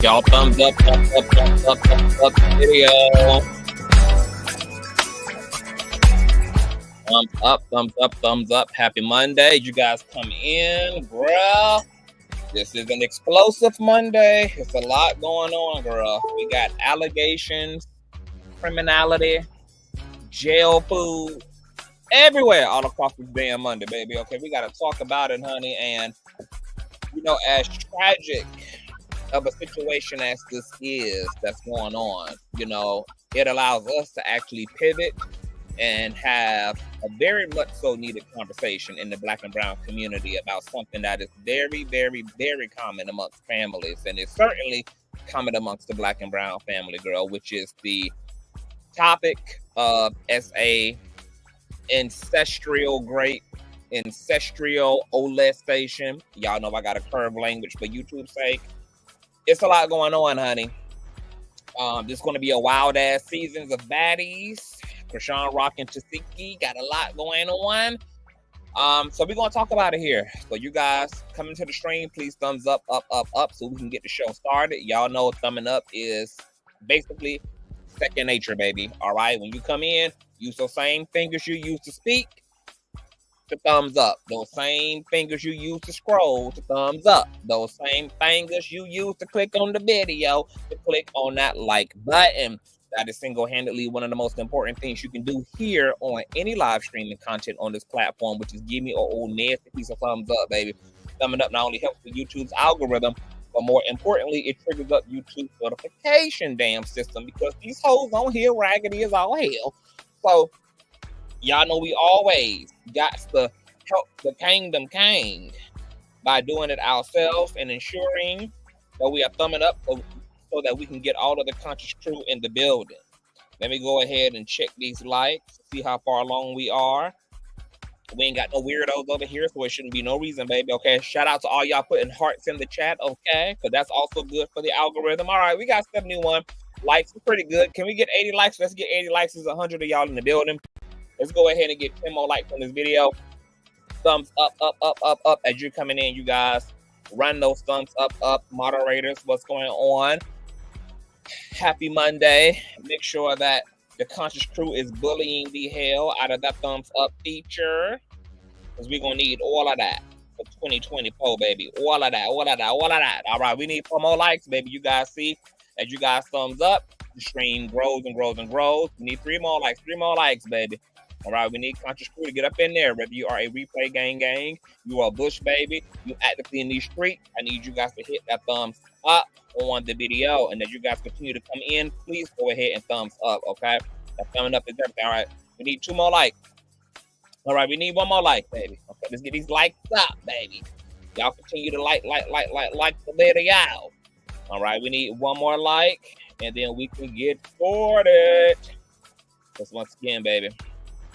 Y'all thumbs up, thumbs up, thumbs up, thumbs up the video. Thumbs up, thumbs up, thumbs up. Happy Monday. You guys come in, girl. This is an explosive Monday. It's a lot going on, girl. We got allegations, criminality, jail food, everywhere all across this damn Monday, baby. Okay, we got to talk about it, honey. And, you know, as tragic of a situation as this is that's going on, you know, it allows us to actually pivot and have a very much so needed conversation in the Black and brown community about something that is very, very, very common amongst families. And it's certainly common amongst the Black and brown family, girl, which is the topic of as a ancestral molestation. Y'all know I got a curved language for YouTube's sake. It's a lot going on, honey. This is going to be a wild ass seasons of Baddies. Chrisean rocking Tesehki, got a lot going on. So we're going to talk about it here. So you guys coming to the stream, please thumbs up, up, up, up, so we can get the show started. Y'all know thumbing up is basically second nature, baby. All right, when you come in, use those same fingers you use to speak to thumbs up. Those same fingers you use to scroll to thumbs up. Those same fingers you use to click on the video to click on that like button. That is single-handedly one of the most important things you can do here on any live streaming content on this platform, which is give me an old nasty piece of thumbs up, baby. Thumbing up not only helps with YouTube's algorithm, but more importantly, it triggers up YouTube's notification damn system, because these hoes on here raggedy as all hell. So y'all know we always got to help the kingdom king by doing it ourselves and ensuring that we are thumbing up so that we can get all of the conscious crew in the building. Let me go ahead and check these likes, see how far along we are. We ain't got no weirdos over here, so it shouldn't be no reason, baby. Okay, shout out to all y'all putting hearts in the chat, okay? Because that's also good for the algorithm. All right, we got 71 likes. Pretty good. Can we get 80 likes? Let's get 80 likes. There's 100 of y'all in the building. Let's go ahead and get 10 more likes on this video. Thumbs up, up, up, up, up as you're coming in, you guys. Run those thumbs up, up. Moderators, what's going on? Happy Monday. Make sure that the conscious crew is bullying the hell out of that thumbs up feature, because we're going to need all of that for 2024, baby. All of that, all of that, all of that. All right, we need 4 more likes, baby. You guys see, as you guys thumbs up, the stream grows and grows and grows. We need 3 more likes, baby. All right, we need conscious crew to get up in there. Whether you are a replay gang, you are a bush baby, you actively in these streets, I need you guys to hit that thumbs up on the video. And as you guys continue to come in, please go ahead and thumbs up, okay? That thumbing up is everything. All right, we need 2 more likes. All right, we need 1 more like, baby. Okay, let's get these likes up, baby. Y'all continue to like the video. All right, we need 1 more like, and then we can get started. Because once again, baby,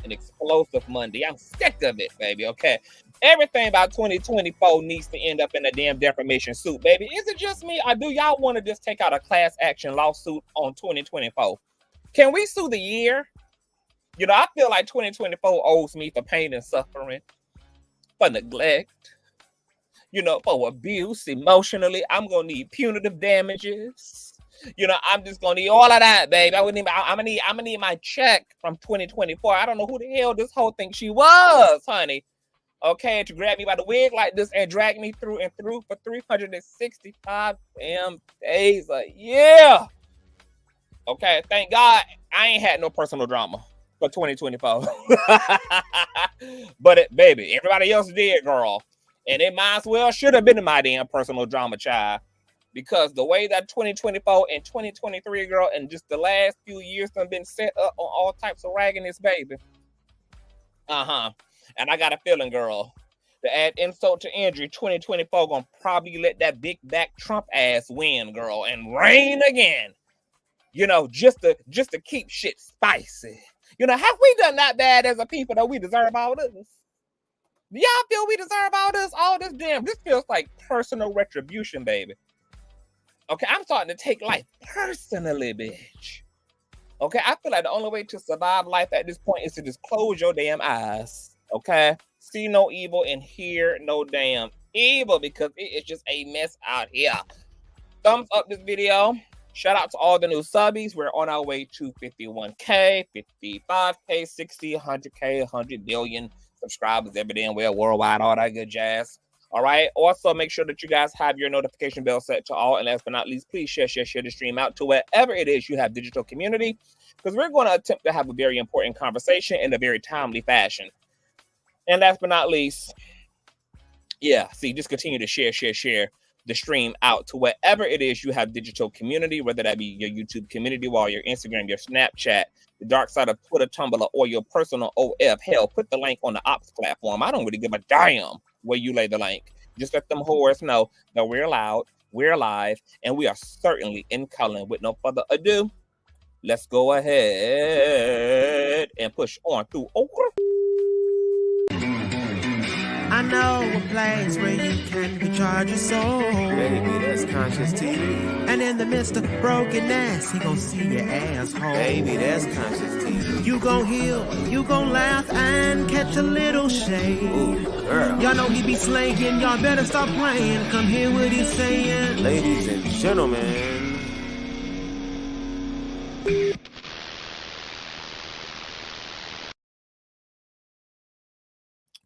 an explosive Monday. I'm sick of it, baby, okay? Everything about 2024 needs to end up in a damn defamation suit, baby. Is it just me, or do y'all want to just take out a class action lawsuit on 2024? Can we sue the year? You know, I feel like 2024 owes me for pain and suffering, for neglect, you know, for abuse emotionally. I'm going to need punitive damages. You know, I'm just gonna need all of that, baby. I'm gonna need my check from 2024. I don't know who the hell this whole thing she was, honey. Okay, to grab me by the wig like this and drag me through and through for 365 damn days a year. Okay, thank God I ain't had no personal drama for 2024. But baby, everybody else did, girl. And it might as well should have been in my damn personal drama, child. Because the way that 2024 and 2023, girl, and just the last few years have been set up on all types of raggedness, baby. And I got a feeling, girl, to add insult to injury, 2024 gonna probably let that big back Trump ass win, girl, and reign again. You know, just to keep shit spicy. You know, have we done that bad as a people that we deserve all this? Do y'all feel we deserve all this? All this damn, this feels like personal retribution, baby. Okay, I'm starting to take life personally, bitch. Okay, I feel like the only way to survive life at this point is to just close your damn eyes. Okay, see no evil and hear no damn evil, because it is just a mess out here. thumbs up this video. Shout out to all the new subbies. We're on our way to 51K, 55K, 60, 100K, 100 billion subscribers every day and we're worldwide, all that good jazz. All right. Also, make sure that you guys have your notification bell set to all. And last but not least, please share the stream out to wherever it is you have digital community, because we're going to attempt to have a very important conversation in a very timely fashion. And last but not least, yeah, see, just continue to share the stream out to wherever it is you have digital community, whether that be your YouTube community wall, your Instagram, your Snapchat, the dark side of Twitter, Tumblr, or your personal OF. Hell, put the link on the Ops platform. I don't really give a damn where you lay the link. Just let them whores know that we're loud, we're live, and we are certainly in color. With no further ado, let's go ahead and push on through okra. I know a place where you can recharge your soul. Baby, that's Consciouztv. And in the midst of brokenness, he gon' see your asshole. Baby, that's Consciouztv. You gon' heal, you gon' laugh and catch a little shade. Ooh, girl. Y'all know he be slaying, y'all better stop playing. Come hear what he's saying. Ladies and gentlemen.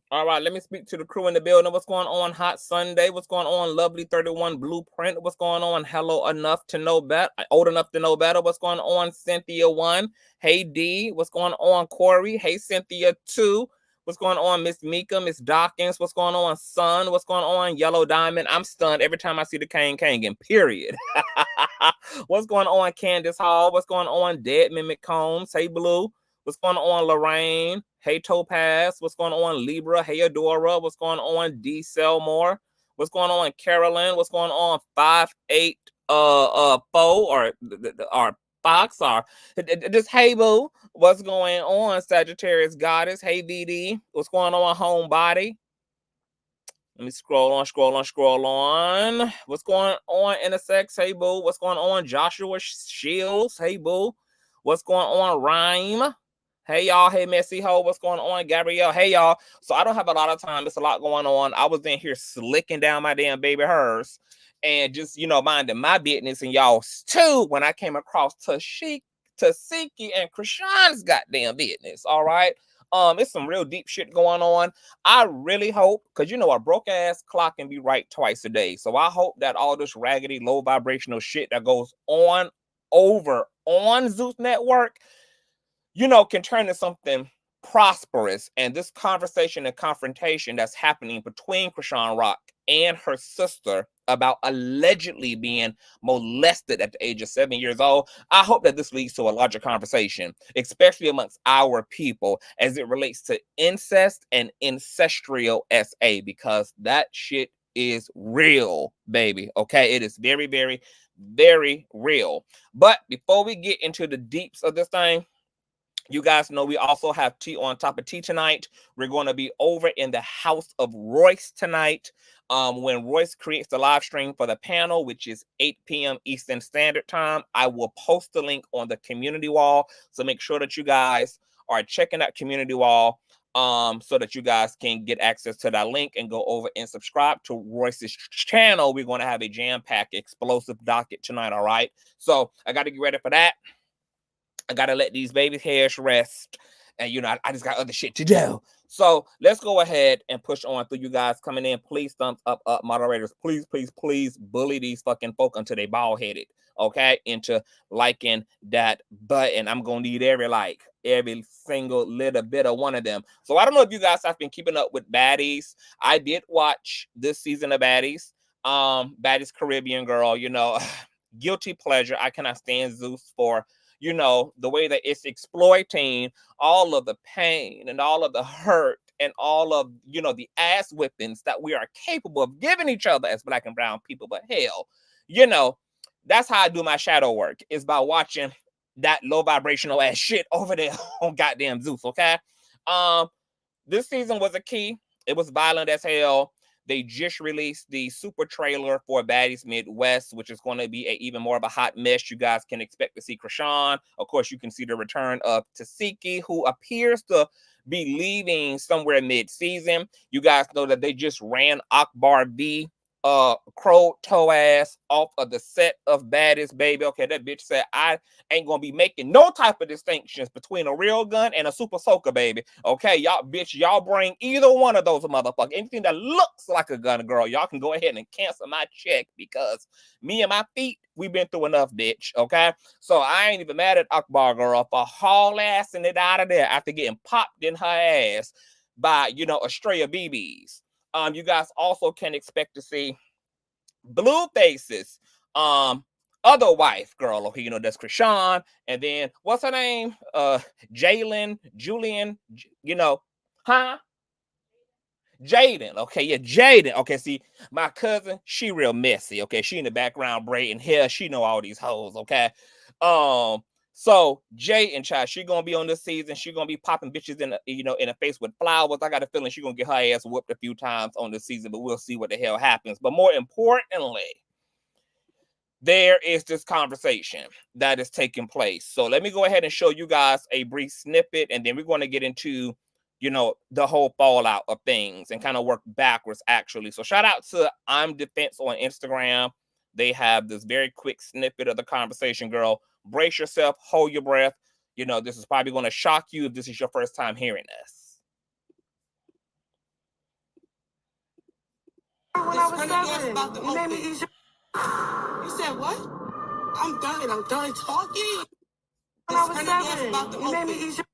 All right, let me speak to the crew in the building. What's going on, Hot Sunday? What's going on, Lovely 31 Blueprint? What's going on, Hello Enough to Know Better? Old Enough to Know Better. What's going on, Cynthia 1? Hey, D. What's going on, Corey? Hey, Cynthia 2. What's going on, Miss Mika, Miss Dawkins? What's going on, Sun? What's going on, Yellow Diamond? I'm stunned every time I see the Kangan, period. What's going on, Candace Hall? What's going on, Dead Mimic Combs? Hey, Blue. What's going on, Lorraine? Hey, Topaz. What's going on, Libra? Hey, Adora. What's going on, D. Selmore? What's going on, Carolyn? What's going on, 584 or Fox or just hey boo? What's going on, Sagittarius Goddess? Hey, VD. What's going on, Homebody? Let me scroll on. What's going on, Intersex? Hey, boo. What's going on, Joshua Shields? Hey, boo. What's going on, Rhyme? Hey, y'all. Hey, Messy Ho. What's going on, Gabrielle? Hey, y'all. So I don't have a lot of time. There's a lot going on. I was in here slicking down my damn baby hers and just, you know, minding my business and y'all's too when I came across Tesehki and Chrisean's goddamn business. All right. It's some real deep shit going on. I really hope, because you know a broke ass clock can be right twice a day. So I hope that all this raggedy, low vibrational shit that goes on over on Zeus Network, you know, can turn into something prosperous. And this conversation and confrontation that's happening between Chrisean Rock and her sister about allegedly being molested at the age of 7 years old, I hope that this leads to a larger conversation, especially amongst our people as it relates to incest and ancestral SA, because that shit is real, baby. Okay, it is very, very, very real. But before we get into the deeps of this thing, you guys know we also have tea on top of tea tonight. We're going to be over in the house of Royce tonight when Royce creates the live stream for the panel, which is 8 p.m. Eastern Standard Time. I will post the link on the community wall. So make sure that you guys are checking that community wall so that you guys can get access to that link and go over and subscribe to Royce's channel. We're going to have a jam-packed, explosive docket tonight, all right? So I got to get ready for that. I got to let these baby hairs rest. And, you know, I just got other shit to do. So let's go ahead and push on through you guys coming in. Please thumbs up, moderators. Please, please, please bully these fucking folk until they bald-headed, okay? Into liking that button. I'm going to need every single little bit of one of them. So I don't know if you guys have been keeping up with Baddies. I did watch this season of Baddies. Baddies Caribbean girl, you know, guilty pleasure. I cannot stand Zeus for, you know, the way that it's exploiting all of the pain and all of the hurt and all of, you know, the ass whippings that we are capable of giving each other as Black and brown people. But hell, you know, that's how I do my shadow work, is by watching that low vibrational ass shit over there on goddamn Zeus, okay? This season was a key. It was violent as hell. They just released the super trailer for Baddies Midwest, which is going to be even more of a hot mess. You guys can expect to see Chrisean. Of course, you can see the return of Tesehki, who appears to be leaving somewhere mid-season. You guys know that they just ran Akbar V crowed toe ass off of the set of Baddies, baby. Okay, that bitch said, I ain't gonna be making no type of distinctions between a real gun and a super soaker, baby. Okay, y'all, bitch, y'all bring either one of those motherfuckers. Anything that looks like a gun, girl, y'all can go ahead and cancel my check, because me and my feet, we've been through enough, bitch. Okay, so I ain't even mad at Akbar, girl, for haul-assing it out of there after getting popped in her ass by, you know, a stray of BBs. You guys also can expect to see Blueface's other wife, girl. Okay, you know, that's Chrisean, and then what's her name? Julian, you know, huh? Jaden. Okay, yeah, Jaden. Okay, see, my cousin, she real messy. Okay, she in the background braiding hair. She know all these hoes. Okay, so Jay and Chai, she gonna be on this season. She gonna be popping bitches in the, you know, in the face with flowers. I got a feeling she gonna get her ass whooped a few times on this season, but we'll see what the hell happens. But more importantly, there is this conversation that is taking place. So let me go ahead and show you guys a brief snippet, and then we're going to get into, you know, the whole fallout of things and kind of work backwards, actually. So shout out to I'm Defense on Instagram. They have this very quick snippet of the conversation, girl. Brace yourself, hold your breath. You know, this is probably going to shock you if this is your first time hearing this. When I was 7, you made me eat your... You said what? I'm done talking. When I was 7, you made me eat your...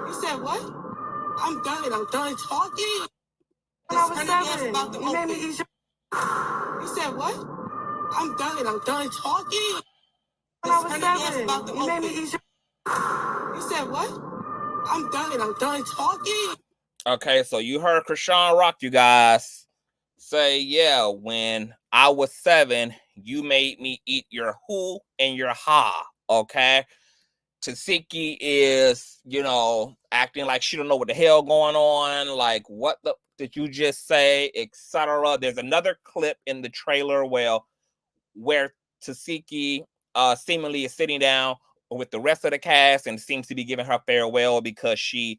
You said what? I'm done talking. When I was 7, you made me eat your... You said what? I'm done talking. When I was 7, you made me eat your... You said what? I'm done talking. Okay, so you heard Chrisean Rock, you guys, say, yeah, when I was 7, you made me eat your who and your ha. Okay, Tesehki is, you know, acting like she don't know what the hell going on. Like, what the did you just say, etc. There's another clip in the trailer where Tesehki seemingly is sitting down with the rest of the cast and seems to be giving her farewell, because she,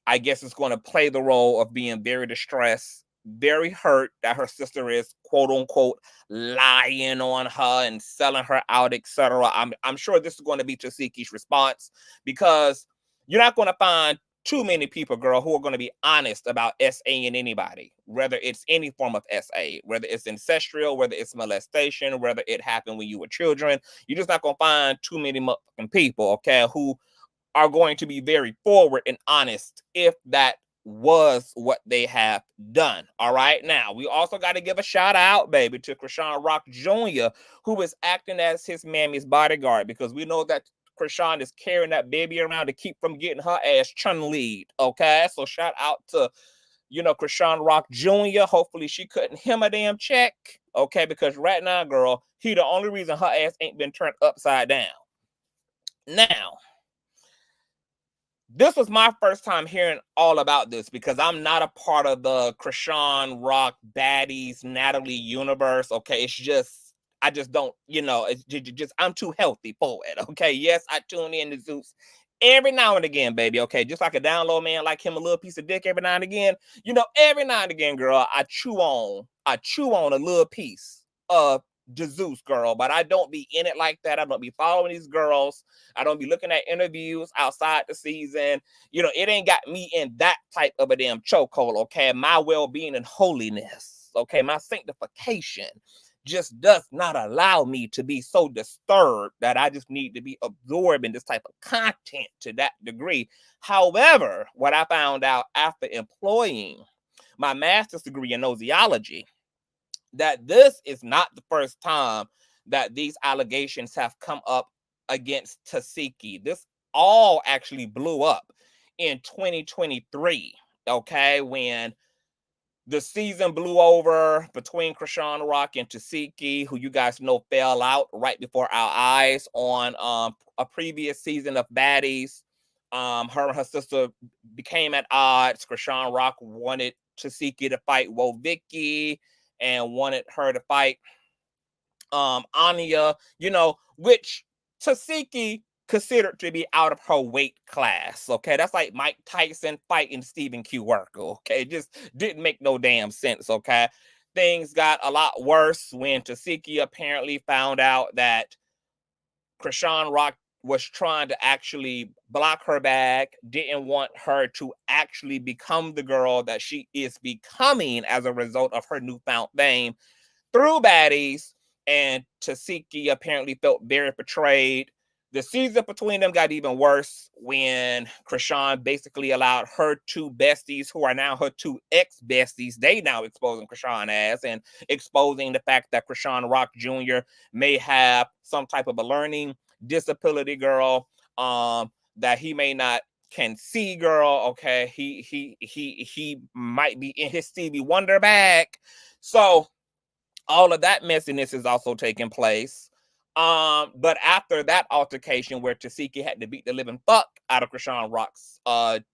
I guess, is going to play the role of being very distressed, very hurt that her sister is, quote unquote, lying on her and selling her out, etc. I'm sure this is going to be Tesehki's response, because you're not going to find too many people, girl, who are going to be honest about SA-ing anybody, whether it's any form of SA, whether it's ancestral, whether it's molestation, whether it happened when you were children. You're just not going to find too many motherfucking people, okay, who are going to be very forward and honest if that was what they have done. All right. Now, we also got to give a shout out, baby, to Chrisean Rock Jr., who is acting as his mammy's bodyguard, because we know that Chrisean is carrying that baby around to keep from getting her ass chun-lead. Okay. So shout out to, you know, Chrisean Rock Jr. Hopefully she couldn't him a damn check. Okay. Because right now, girl, he the only reason her ass ain't been turned upside down. Now, this was my first time hearing all about this, because I'm not a part of the Chrisean Rock Baddies Natalie universe. Okay, it's just, I just don't, you know, it's just I'm too healthy for it. Okay, yes, I tune in to Zeus every now and again, baby. Okay, just like a download man like him a little piece of dick every now and again. You know, every now and again, girl, I chew on a little piece of Zeus, girl, but I don't be in it like that. I don't be following these girls. I don't be looking at interviews outside the season. You know, it ain't got me in that type of a damn chokehold, okay? My well-being and holiness, okay? My sanctification just does not allow me to be so disturbed that I just need to be absorbing this type of content to that degree. However, what I found out after employing my master's degree in nosology, that this is not the first time that these allegations have come up against Tesehki. This all actually blew up in 2023, okay, when the season blew over between Chrisean Rock and Tesehki, who you guys know fell out right before our eyes on a previous season of Baddies. Her and her sister became at odds. Chrisean Rock wanted Tesehki to fight Vicky and wanted her to fight Anya, you know, which Tesehki considered to be out of her weight class. Okay, that's like Mike Tyson fighting Stephen Q. Urkel. Okay, it just didn't make no damn sense. Okay, things got a lot worse when Tesehki apparently found out that Chrisean Rock was trying to actually block her back, didn't want her to actually become the girl that she is becoming as a result of her newfound fame through Baddies. And Tesehki apparently felt very betrayed. The season between them got even worse when Chrisean basically allowed her two besties, who are now her two ex-besties, they now exposing Chrisean as, and exposing the fact that Chrisean Rock Jr. may have some type of a learning disability, girl, that he may not can see, girl. Okay, he might be in his Stevie Wonder bag. So all of that messiness is also taking place. But after that altercation where Tesehki had to beat the living fuck out of Chrisean Rock's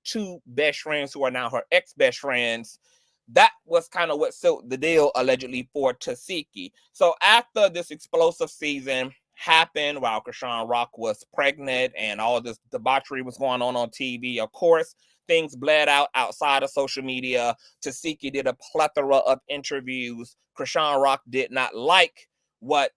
two best friends, who are now her ex-best friends, that was kind of what sealed the deal, allegedly, for Tesehki. So after this explosive season happened while Chrisean Rock was pregnant and all this debauchery was going on TV, of course, things bled out outside of social media. Tesehki did a plethora of interviews. Chrisean Rock did not like what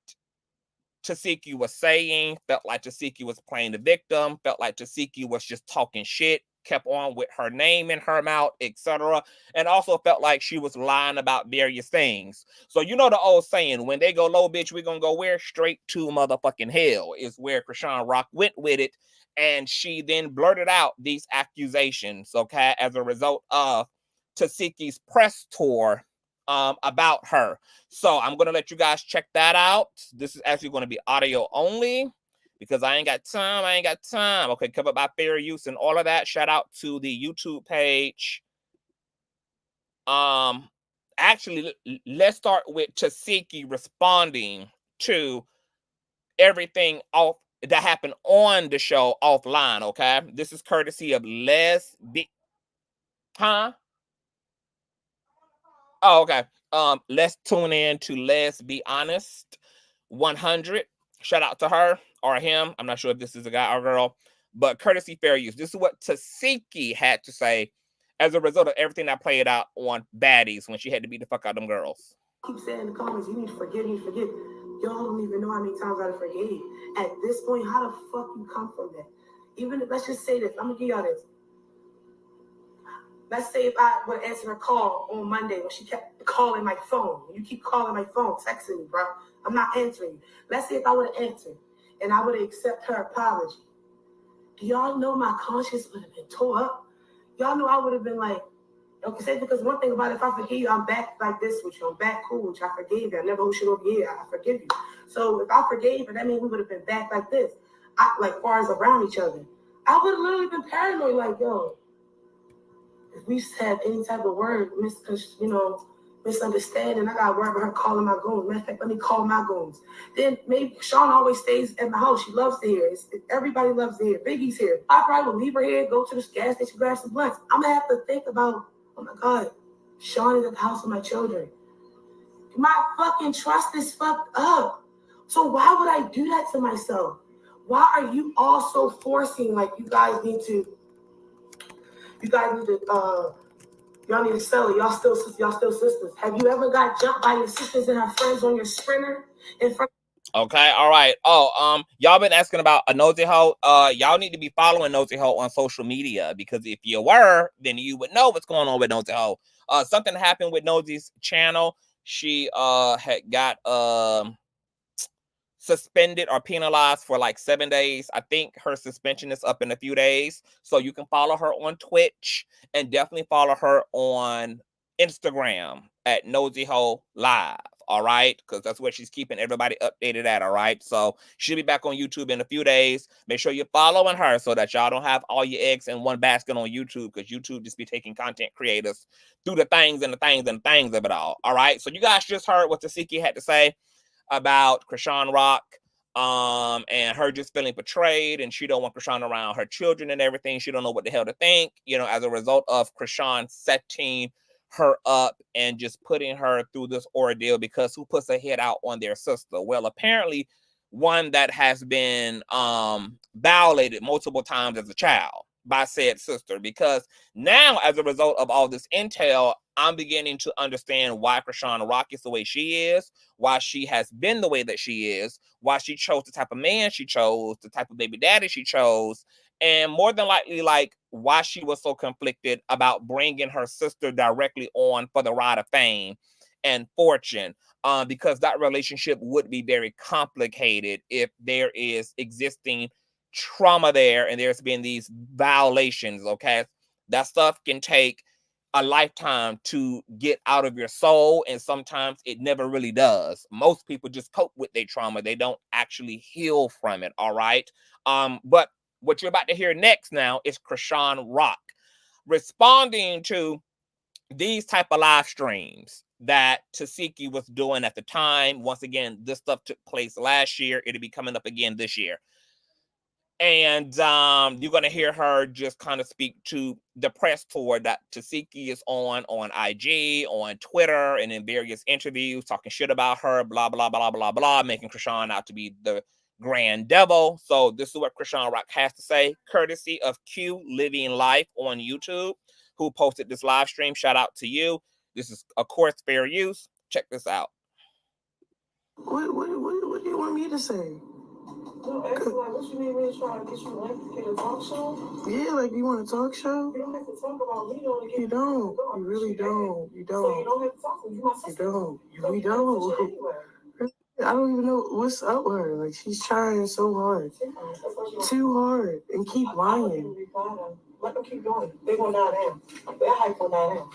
Tesehki was saying, felt like Tesehki was playing the victim, felt like Tesehki was just talking shit, kept on with her name in her mouth, etc. And also felt like she was lying about various things. So you know the old saying, when they go low, bitch, we're gonna go where? Straight to motherfucking hell, is where Chrisean Rock went with it. And she then blurted out these accusations, okay, as a result of Tesehki's press tour about her. So I'm going to let you guys check that out. This is actually going to be audio only because I ain't got time. Okay, covered by fair use and all of that. Shout out to the YouTube page. Actually, let's start with Tesehki responding to everything off that happened on the show offline, okay? This is courtesy of Huh? Oh, okay. Let's tune in to Let's Be Honest 100. Shout out to her or him. I'm not sure if this is a guy or girl, but courtesy fair use. This is what Tesehki had to say as a result of everything that played out on Baddies when she had to beat the fuck out of them girls. Keep saying in the comments, you need to forgive me, forgive. Y'all don't even know how many times I forgave. At this point, how the fuck you come from that? Even if, let's just say this, I'm gonna give y'all this. Let's say if I would answer her call on Monday when she kept calling my phone. You keep calling my phone, texting me, bro. I'm not answering you. Let's say if I would have answered and I would have accepted her apology. Do y'all know my conscience would have been tore up? Y'all know I would have been like, okay, because one thing about it, if I forgive you, I'm back like this with you. I'm back cool with you. I forgave you. I never should over here. I forgive you. So if I forgave her, that means we would have been back like this. Like far as around each other. I would have literally been paranoid, like, yo, if we had any type of word, misunderstanding, I got to worry about her calling my goons. Matter of fact, let me call my goons. Then maybe Sean always stays at my house. She loves to hear. Everybody loves to hear. Biggie's here. I probably will leave her here, go to the gas station, grab some blunts. I'm going to have to think about, oh my God, Sean is at the house with my children. My fucking trust is fucked up. So why would I do that to myself? Why are you all so forcing, like, you guys need to y'all need to settle. Y'all still sisters. Have you ever got jumped by your sisters and her friends on your sprinter in front? Okay, all right. Oh, y'all been asking about a Nosy Ho. Y'all need to be following Nosy Ho on social media, because if you were, then you would know what's going on with Nosy Ho. Something happened with Nosy's channel. She had got suspended or penalized for like 7 days. I think her suspension is up in a few days. So you can follow her on Twitch and definitely follow her on Instagram at Nosy Ho Live. All right, because that's where she's keeping everybody updated at. All right, so she'll be back on YouTube in a few days. Make sure you're following her so that y'all don't have all your eggs in one basket on YouTube, because YouTube just be taking content creators through the things and the things and things of it all. All right, so you guys just heard what Tesehki had to say about Chrisean Rock, and her just feeling betrayed, and she don't want Chrisean around her children and everything. She don't know what the hell to think, as a result of Chrisean setting her up and just putting her through this ordeal, because who puts a head out on their sister? Well, apparently one that has been violated multiple times as a child by said sister, because now, as a result of all this intel, I'm beginning to understand why Chrisean Rock is the way she is, why she has been the way that she is, why she chose the type of man she chose, the type of baby daddy she chose, and more than likely, like, why she was so conflicted about bringing her sister directly on for the ride of fame and fortune, because that relationship would be very complicated if there is existing trauma there and there's been these violations, okay? That stuff can take a lifetime to get out of your soul, and sometimes it never really does. Most people just cope with their trauma. They don't actually heal from it, all right? But what you're about to hear next now is Chrisean Rock responding to these type of live streams that Tesehki was doing at the time. Once again, this stuff took place last year. It'll be coming up again this year. And you're going to hear her just kind of speak to the press tour that Tesehki is on IG, on Twitter, and in various interviews, talking shit about her, blah, blah, blah, blah, blah, making Chrisean out to be the grand devil. So this is what Chrisean Rock has to say, courtesy of Q Living Life on YouTube, who posted this live stream. Shout out to you. This is, of course, fair use. Check this out. What do you want me to say? No, actually, like, what you mean when trying to get you like to get a talk show? Yeah, like, you want a talk show? You don't have to talk about me. You don't. You really don't. You don't. So you don't have to talk to me. You my sister. You don't. So we don't. I don't even know what's up with her. Like, she's trying so hard. Too hard. And keep lying. Let them keep going. They're going down there. They're hype going down there.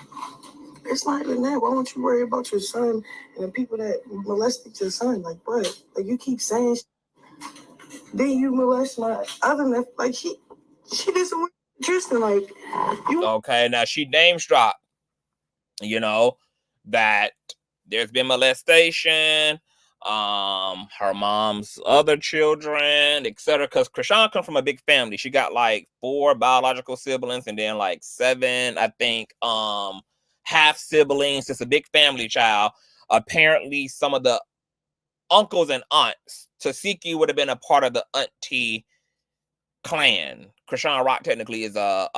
It's not even that. Why don't you worry about your son and the people that molested your son? Like, what? Like, you keep saying then you molest my other, like, she did some interesting, like, you. Okay, now she names dropped, you know, that there's been molestation, her mom's other children, etc. Because Chrisean comes from a big family. She got like 4 biological siblings and then like 7, I think, half siblings. It's a big family, child. Apparently, some of the uncles and aunts, Tesehki would have been a part of the auntie clan. Chrisean Rock technically is a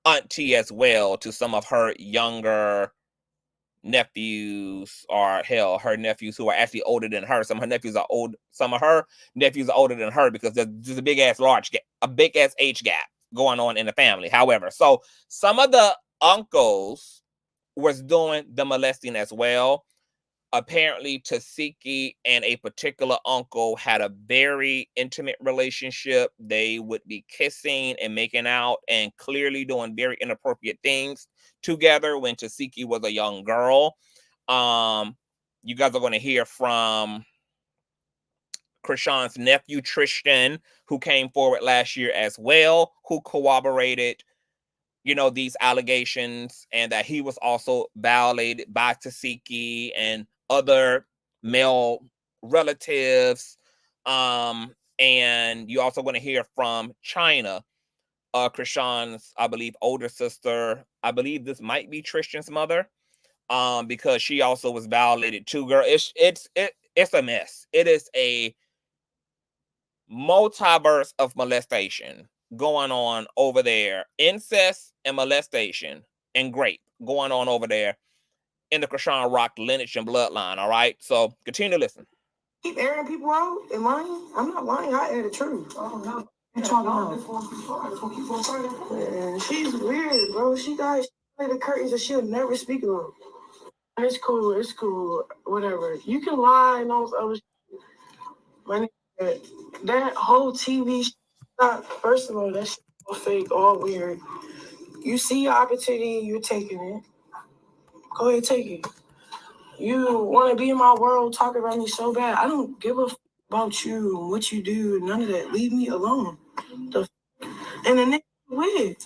auntie as well to some of her younger nephews, or hell, her nephews who are actually older than her. Some of her nephews are old. Some of her nephews are older than her because there's a big ass age gap going on in the family. However, so some of the uncles was doing the molesting as well. Apparently, Tesehki and a particular uncle had a very intimate relationship. They would be kissing and making out and clearly doing very inappropriate things together when Tesehki was a young girl. You guys are going to hear from Chrisean's nephew, Tristan, who came forward last year as well, who corroborated, you know, these allegations, and that he was also violated by Tesehki and other male relatives. And you're also going to hear from China, Chrisean's, I believe, older sister. I believe this might be Tristan's mother, because she also was violated too, girl. It's a mess. It is a multiverse of molestation going on over there. Incest and molestation and rape going on over there in the Chrisean Rock lineage and bloodline, all right? So continue to listen. Keep airing people out and lying? I'm not lying. I air the truth. Oh, no. You talking about? Man, she's weird, bro. She got the curtains that she'll never speak about. It's cool. It's cool. Whatever. You can lie and all this other shit. My nigga, that whole TV shit, first of all, that shit all fake, all weird. You see your opportunity, you're taking it. Go ahead, take it. You want to be in my world, talk about me so bad. I don't give a f about you and what you do, none of that. Leave me alone. And the nigga with,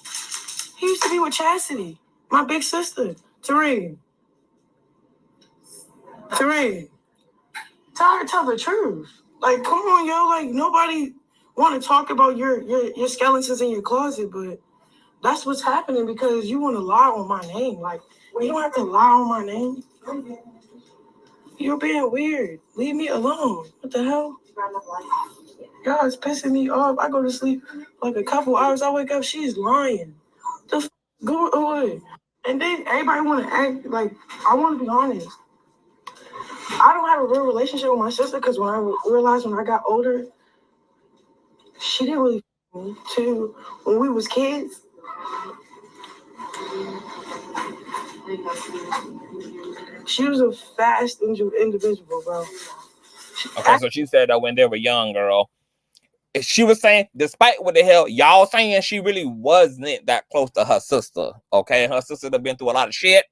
he used to be with Chastity, my big sister, Therese. Tell the truth. Like, come on, yo. Like, nobody want to talk about your skeletons in your closet, but that's what's happening because you want to lie on my name. Like, you don't have to lie on my name. You're being weird. Leave me alone. What the hell? Y'all, it's pissing me off. I go to sleep like a couple hours. I wake up, she's lying. The f go away. And then everybody want to act like, I want to be honest. I don't have a real relationship with my sister because when I realized when I got older, she didn't really me too. When we was kids, she was a fast individual, bro. Okay, so she said that when they were young, girl. She was saying, despite what the hell y'all saying, she really wasn't that close to her sister. Okay, her sister had been through a lot of shit.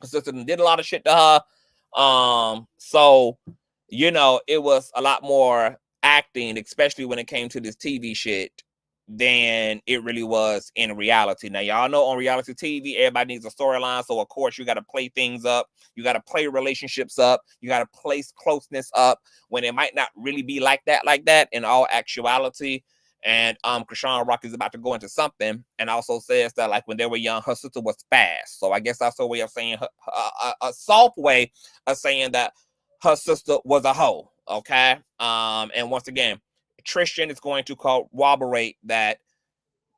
Her sister did a lot of shit to her. So you know, it was a lot more acting, especially when it came to this TV shit, than it really was in reality. Now, y'all know on reality TV, everybody needs a storyline. So, of course, you got to play things up. You got to play relationships up. You got to place closeness up when it might not really be like that in all actuality. And Chrisean Rock is about to go into something, and also says that like when they were young, her sister was fast. So I guess that's a way of saying a soft way of saying that her sister was a hoe. Okay. And once again, Chrisean is going to corroborate that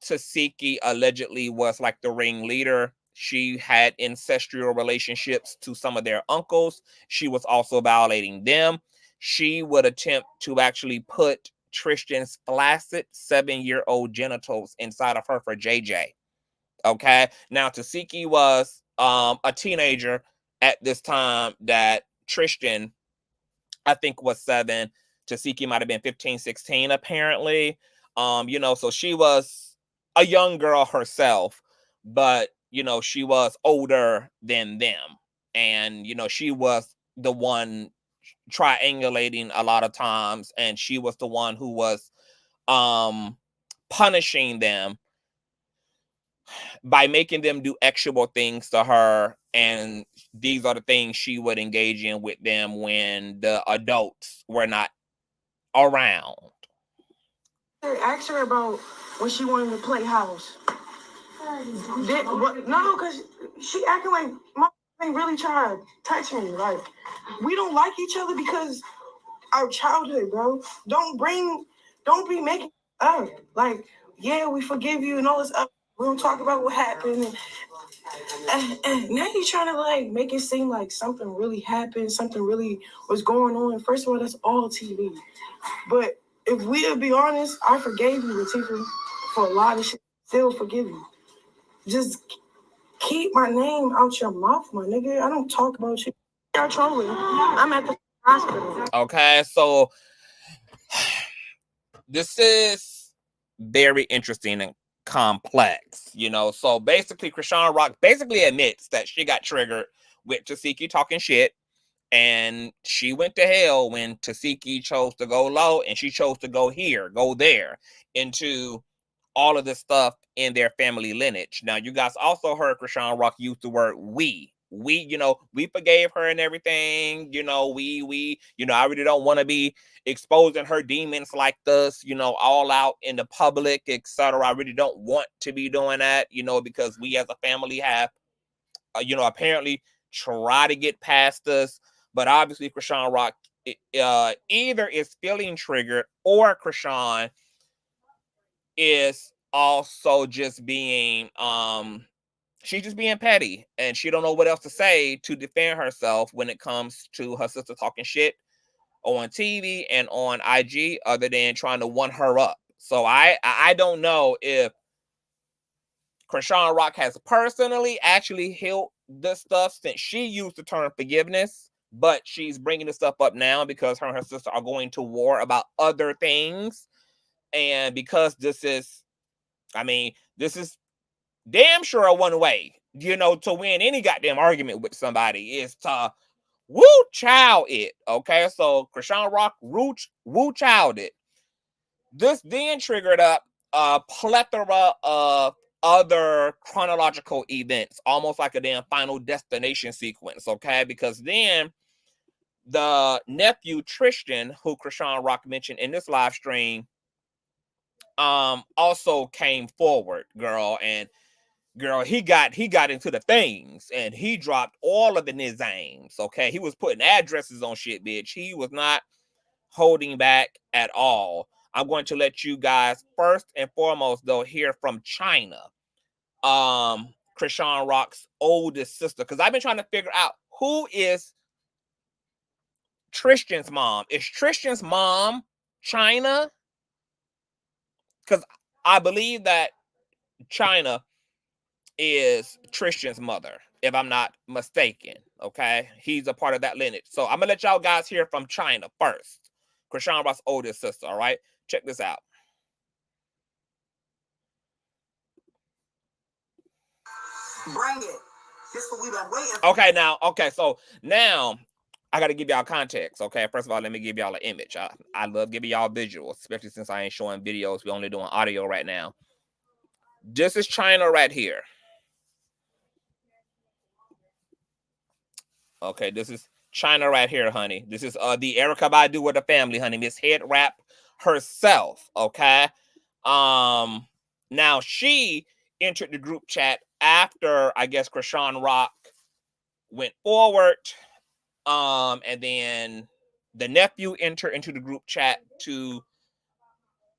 Tesehki allegedly was like the ringleader. She had incestual relationships to some of their uncles. She was also violating them. She would attempt to actually put Chrisean's flaccid 7-year-old genitals inside of her for JJ. Okay. Now Tesehki was a teenager at this time that Chrisean, I think, was 7. Tesehki might have been 15, 16, apparently. You know, so she was a young girl herself, but, you know, she was older than them. And, you know, she was the one triangulating a lot of times, and she was the one who was punishing them by making them do actual things to her. And these are the things she would engage in with them when the adults were not around. Ask her about when she wanted to play house. No, because she acting like my ain't really trying to touch me. Like, we don't like each other because our childhood, bro. Don't be making up. Like, yeah, we forgive you and all this up. We don't talk about what happened. And now you're trying to like make it seem like something really happened, something really was going on. First of all, that's all TV. But if we'll be honest, I forgave you, Latifah, for a lot of shit. Still forgive you. Just keep my name out your mouth, my nigga. I don't talk about you. You're trolling. I'm at the hospital. Okay, so this is very interesting and complex, you know. So basically, Chrisean Rock basically admits that she got triggered with Tesehki talking shit, and she went to hell when Tesehki chose to go low, and she chose to go there, into all of this stuff in their family lineage. Now, you guys also heard Chrisean Rock use the word we, you know, we forgave her and everything. You know, we, you know, I really don't want to be exposing her demons like this, you know, all out in the public, etc. I really don't want to be doing that, you know, because we as a family have, you know, apparently try to get past this. But obviously, Chrisean Rock either is feeling triggered, or Chrisean is also just being she's just being petty, and she don't know what else to say to defend herself when it comes to her sister talking shit on TV and on IG, other than trying to one her up. So I don't know if Chrisean Rock has personally actually healed this stuff since she used the term forgiveness, but she's bringing this stuff up now because her and her sister are going to war about other things. And because this is, I mean, this is damn sure a one way, you know, to win any goddamn argument with somebody is to woo child it. Okay, so Chrisean Rock woo child it. This then triggered up a plethora of other chronological events, almost like a damn Final Destination sequence. Okay, because then the nephew Tristan, who Chrisean Rock mentioned in this live stream, also came forward, girl, and girl, he got into the things, and he dropped all of the nicknames. Okay, he was putting addresses on shit, bitch. He was not holding back at all. I'm going to let you guys first and foremost though hear from China. Chrisean Rock's oldest sister. Because I've been trying to figure out who is Tristan's mom. Is Tristan's mom China? Because I believe that China is Tristan's mother, if I'm not mistaken. Okay, he's a part of that lineage. So I'm gonna let y'all guys hear from China first. Chrisean Rock's oldest sister. All right, check this out. Bring it. This what we've been waiting for. Okay, so now I got to give y'all context. Okay, first of all, let me give y'all an image. I love giving y'all visuals, especially since I ain't showing videos. We're only doing audio right now. This is China right here. Okay, this is China right here, honey. This is the Erykah Badu with the family, honey. Miss Head Wrap herself. Okay. Now she entered the group chat after, I guess, Chrisean Rock went forward. And then the nephew entered into the group chat to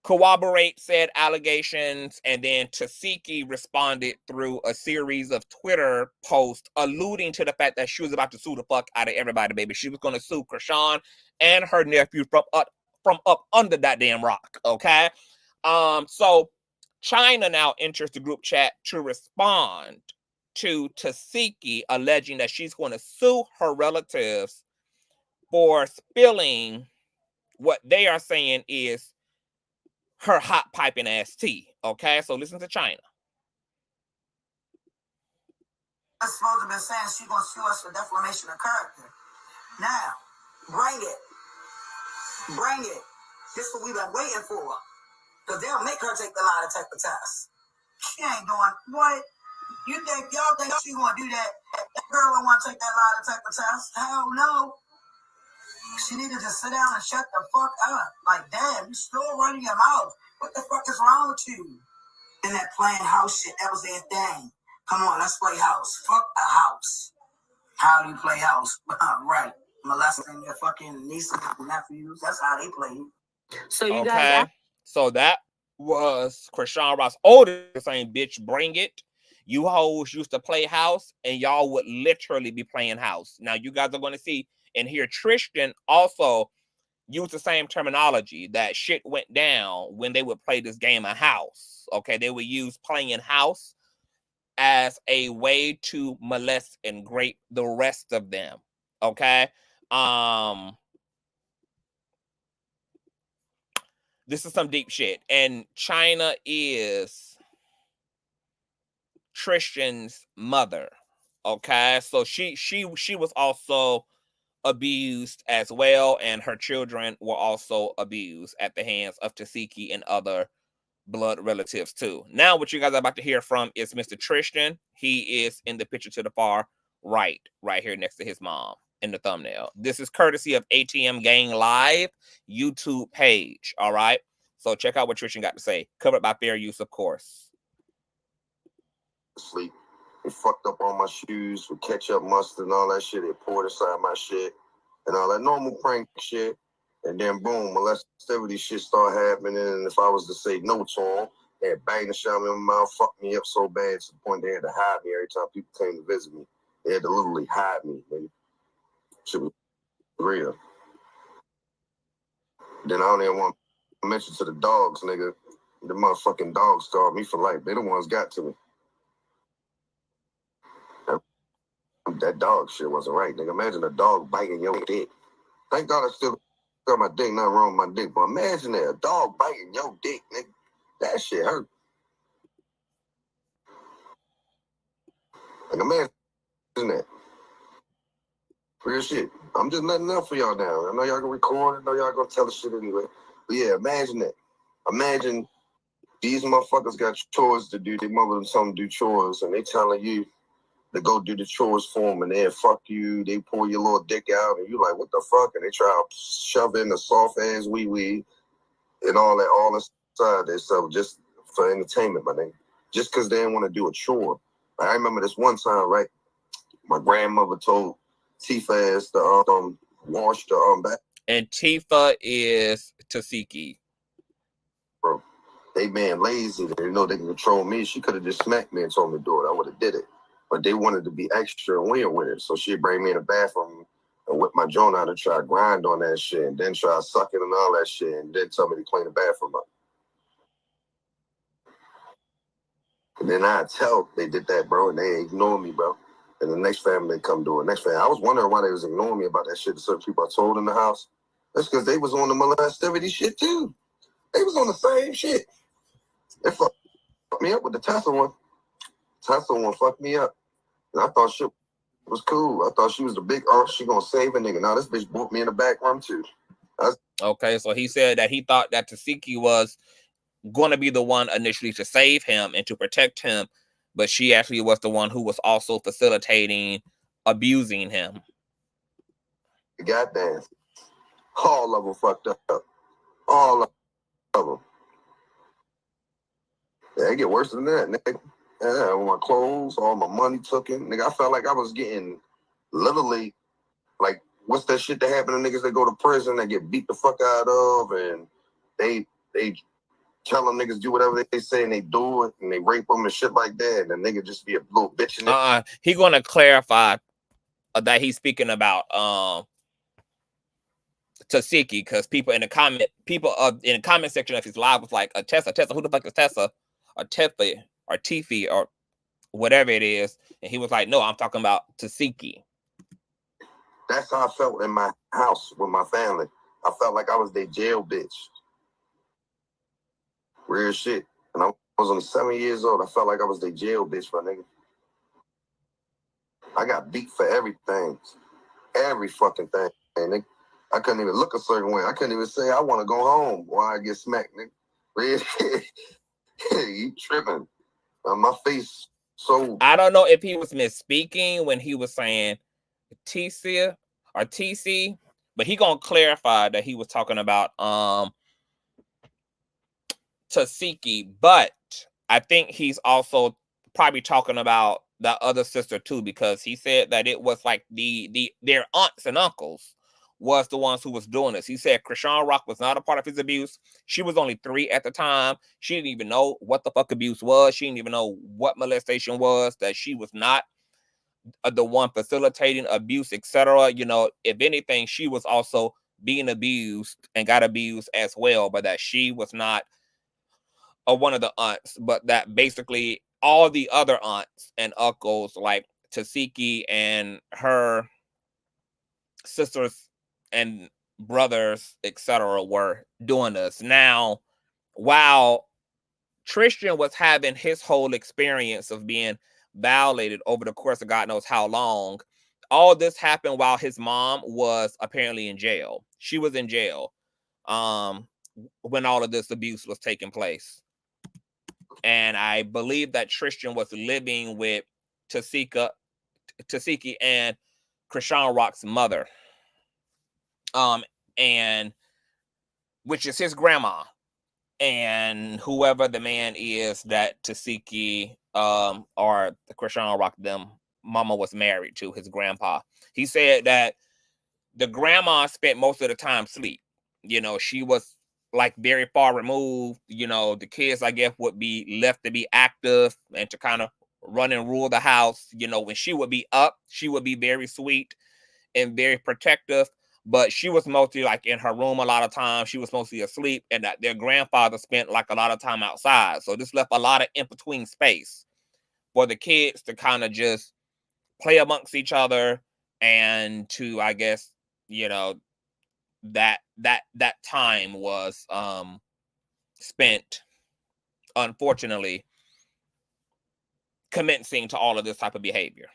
corroborate said allegations, and then Tesehki responded through a series of Twitter posts alluding to the fact that she was about to sue the fuck out of everybody, baby. She was going to sue Chrisean and her nephew from up under that damn rock, okay? So China now enters the group chat to respond to Tesehki, alleging that she's going to sue her relatives for spilling what they are saying is her hot piping ass tea. Okay, so listen to China. I'm supposed to be saying she's gonna sue us for defamation of character. Now, bring it. Bring it. This what we've been waiting for. Because they'll make her take the lie detector test. She ain't doing what? Y'all think she gonna do that? That girl don't want to take that lie detector test. Hell no. She need to just sit down and shut the fuck up. Like, damn, you still running your mouth. What the fuck is wrong with you? And that playing house shit, that was their thing. Come on, let's play house. Fuck a house. How do you play house? Right. Molesting your fucking nieces and nephews. That's how they play. So you guys... So that was Chrisean Rock's oldest saying, bitch, bring it. You hoes used to play house, and y'all would literally be playing house. Now, you guys are going to see and hear Tristan also use the same terminology, that shit went down when they would play this game of house. Okay, they would use playing house as a way to molest and grape the rest of them. Okay, this is some deep shit, and China is Tristan's mother. Okay, so she was also abused as well, and her children were also abused at the hands of Tesehki and other blood relatives too. Now what you guys are about to hear from is Mr. Tristan. He is in the picture to the far right here next to his mom in the thumbnail. This is courtesy of ATM Gang Live YouTube page. All right, so check out what Tristan got to say, covered by fair use, of course. Sleep. They fucked up on my shoes with ketchup, mustard, and all that shit. They poured inside my shit and all that normal prank shit. And then boom, molestivity shit started happening. And if I was to say no to them, they had banged the shit out of my mouth, fucked me up so bad to the point they had to hide me every time people came to visit me. They had to literally hide me, baby. Shit was real. Then I don't even want to mention to the dogs, nigga. The motherfucking dogs starved me for life. They the ones got to me. That dog shit wasn't right, nigga. Imagine a dog biting your dick. Thank God I still got my dick, nothing wrong with my dick, but imagine that, a dog biting your dick, nigga. That shit hurt. Like, imagine that. Real shit. I'm just letting up for y'all now. I know y'all gonna record, I know y'all gonna tell the shit anyway. But yeah, imagine that. Imagine these motherfuckers got chores to do. They mother them something to do chores, and they telling you to go do the chores for them, and then fuck you. They pull your little dick out, and you like, what the fuck? And they try to shove in the soft ass wee wee and all that, all inside their stuff just for entertainment, my nigga. Just because they didn't want to do a chore. Like, I remember this one time, right? My grandmother told Tifa ass to wash the back. And Tifa is Tesehki. Bro, they being lazy. They know they can control me. She could have just smacked me and told me to do it. I would have did it. But they wanted to be extra and weird with it. So she'd bring me in the bathroom and whip my joint out and try to grind on that shit and then try to suck it and all that shit and then tell me to clean the bathroom up. And then I tell they did that, bro, and they ignore me, bro. And the next family come do it. Next family, I was wondering why they was ignoring me about that shit to certain people I told in the house. That's because they was on the MOL3STING shit too. They was on the same shit. They fucked me up with the Tesla one. Tesla one fucked me up. And I thought shit was cool. I thought she was the big she gonna save a nigga. Now this bitch brought me in the back room too. Okay, so he said that he thought that Tesehki was going to be the one initially to save him and to protect him, but she actually was the one who was also facilitating abusing him. Goddamn. All of them fucked up. All of them. Yeah, it get worse than that, nigga. Yeah, all my clothes, all my money taken. Nigga, I felt like I was getting literally, like, what's that shit that happen to niggas that go to prison that get beat the fuck out of and they tell them niggas do whatever they say and they do it and they rape them and shit like that and the nigga just be a little bitch in it. He gonna clarify that he's speaking about Tesehki, because people in the comment section of his live was like, Tessa, who the fuck is Tessa? Or Tefi or Tifi or whatever it is. And he was like, no, I'm talking about Tesehki. That's how I felt in my house with my family. I felt like I was their jail bitch. Real shit. And I was only 7 years old. I felt like I was their jail bitch, my nigga. I got beat for everything. Every fucking thing, nigga. I couldn't even look a certain way. I couldn't even say I want to go home while I get smacked, nigga. Real shit. You tripping. My face so... I don't know if he was misspeaking when he was saying TC or TC, but he gonna clarify that he was talking about Tesehki, but I think he's also probably talking about the other sister too, because he said that it was like their aunts and uncles was the ones who was doing this. He said Chrisean Rock was not a part of his abuse. She was only 3 at the time. She didn't even know what the fuck abuse was. She didn't even know what molestation was, that she was not the one facilitating abuse, etc. You know, if anything, she was also being abused and got abused as well, but that she was not one of the aunts, but that basically all the other aunts and uncles like Tesehki and her sisters and brothers, etc., were doing this. Now, while Chrisean was having his whole experience of being violated over the course of God knows how long, all this happened while his mom was apparently in jail. She was in jail when all of this abuse was taking place. And I believe that Chrisean was living with Tesehki and Chrisean Rock's mother. And which is his grandma, and whoever the man is that Tesehki or Chrisean Rock them mama was married to, his grandpa. He said that the grandma spent most of the time asleep. You know, she was like very far removed. You know, the kids, I guess, would be left to be active and to kind of run and rule the house. You know, when she would be up, she would be very sweet and very protective, but she was mostly like in her room a lot of times. She was mostly asleep, and that their grandfather spent like a lot of time outside. So this left a lot of in-between space for the kids to kind of just play amongst each other and to, I guess, you know, that time was spent, unfortunately, commencing to all of this type of behavior.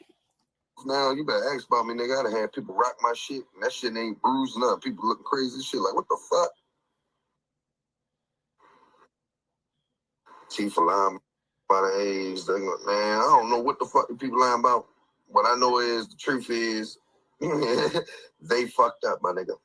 Now, you better ask about me, nigga. I done had people rock my shit, and that shit ain't bruising up. People looking crazy as shit. Like, what the fuck? Chief lying about the age. Man, I don't know what the fuck the people lying about. What I know is, the truth is, they fucked up, my nigga.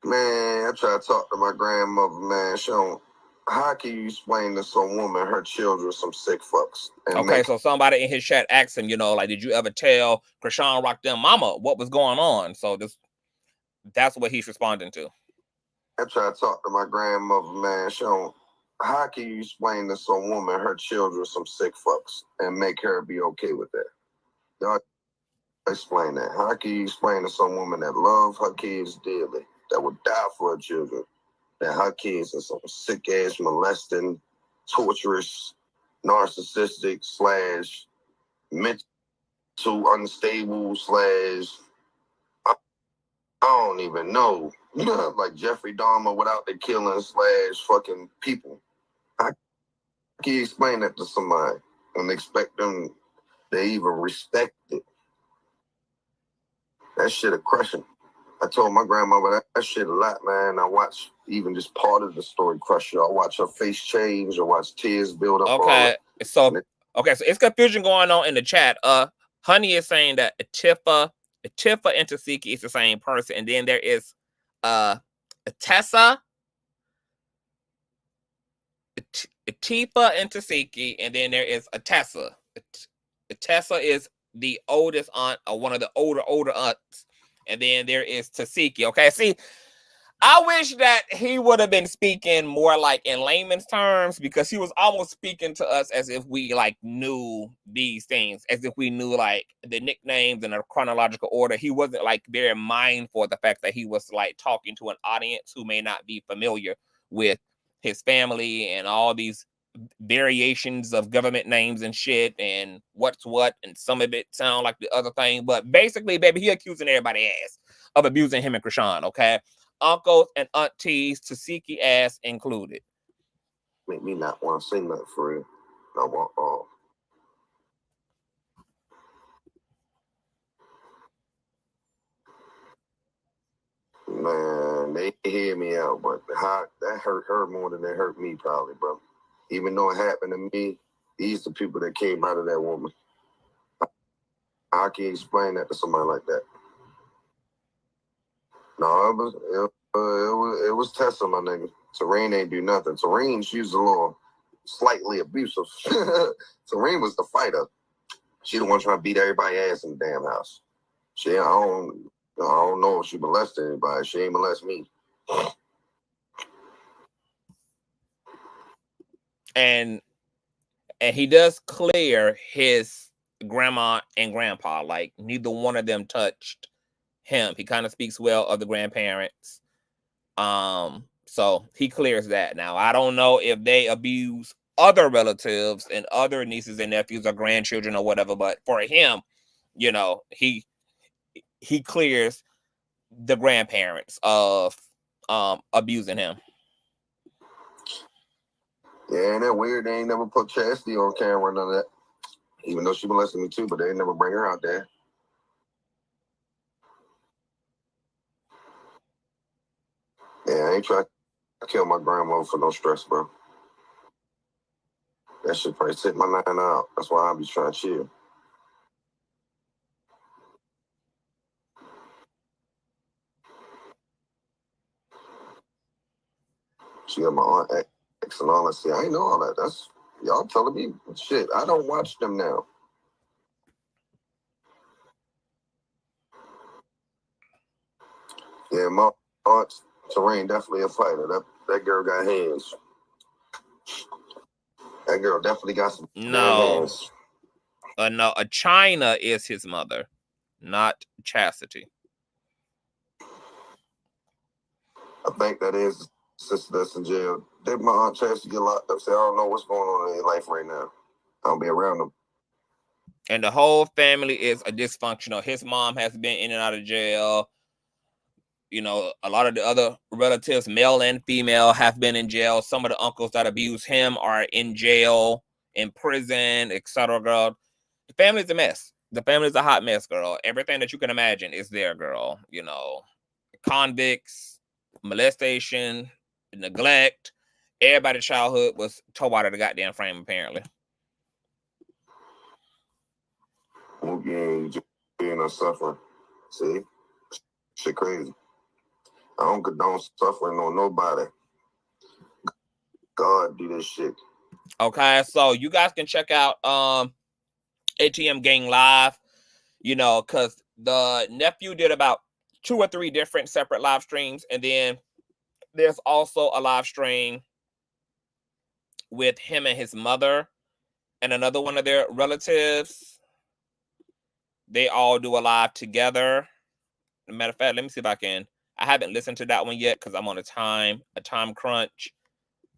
Man, I try to talk to my grandmother, man. She don't... How can you explain to some woman her children some sick fucks? Okay, so somebody in his chat asked him, you know, like, did you ever tell Chrisean Rock them mama what was going on? So that's what he's responding to. I try to talk to my grandmother, man. She don't. How can you explain to some woman her children some sick fucks and make her be okay with that? Y'all explain that. How can you explain to some woman that love her kids dearly, that would die for her children, that her kids are some sick ass, molesting, torturous, narcissistic / mental unstable / I don't even know. Like Jeffrey Dahmer without the killing / fucking people. How can you explain that to somebody and expect them to even respect it? That shit a crushing. I told my grandmother that shit a lot, man. I watch even just part of the story crush her. I watch her face change. I watch tears build up. Okay, so it's confusion going on in the chat. Honey is saying that Atifa and Tesehki is the same person, and then there is Atifa and Tesehki, and then there is Atessa. Atessa is the oldest aunt, or one of the older aunts, and then there is Tesehki. Okay, see, I wish that he would have been speaking more like in layman's terms, because he was almost speaking to us as if we like knew these things, as if we knew like the nicknames in a chronological order. He wasn't like very mindful of the fact that he was like talking to an audience who may not be familiar with his family and all these variations of government names and shit and what's what, and some of it sound like the other thing. But basically, baby, he accusing everybody ass of abusing him and Chrisean, okay? Uncles and aunties, Tesehki ass included. Make me not want to sing that for real. I want man, they hear me out, but that hurt her more than it hurt me, probably, bro. Even though it happened to me, these the people that came out of that woman. How can you explain that to somebody like that? No, it was Tessa, my nigga. Terrain ain't do nothing. Terrain, she's a little slightly abusive. Terrain was the fighter. She the one trying to beat everybody ass in the damn house. I don't know if she molested anybody. She ain't molest me. And he does clear his grandma and grandpa. Like, neither one of them touched him. He kind of speaks well of the grandparents. So he clears that. Now, I don't know if they abuse other relatives and other nieces and nephews or grandchildren or whatever, but for him, you know, he clears the grandparents of abusing him. Yeah, ain't that weird? They ain't never put Chastity on camera, none of that. Even though she molested me too, but they ain't never bring her out there. Yeah, I ain't trying to kill my grandma for no stress, bro. That shit probably sit my mind out. That's why I be trying to chill. She got my aunt ex and all that. See, I ain't know all that. That's y'all telling me shit. I don't watch them now. Yeah, my aunt Terrain definitely a fighter. That girl got hands. That girl definitely got some hands. No, China is his mother, not Chastity. I think that is the sister that's in jail. Did my aunt Chastity get locked up? Say, I don't know what's going on in their life right now. I don't be around them. And the whole family is a dysfunctional. His mom has been in and out of jail. You know, a lot of the other relatives, male and female, have been in jail. Some of the uncles that abuse him are in jail, in prison, etc. Girl, the family's a mess. The family's a hot mess, girl. Everything that you can imagine is there, girl. You know, convicts, molestation, neglect. Everybody's childhood was tore out of the goddamn frame, apparently. Yeah, you know, suffering. See? Shit crazy. I don't condone suffering on nobody. God do this shit. Okay, so you guys can check out ATM Gang Live, you know, because the nephew did about 2 or 3 different separate live streams, and then There's also a live stream with him and his mother and another one of their relatives. They all do a live together. As a matter of fact, let me see if I can. I haven't listened to that one yet because I'm on a time crunch,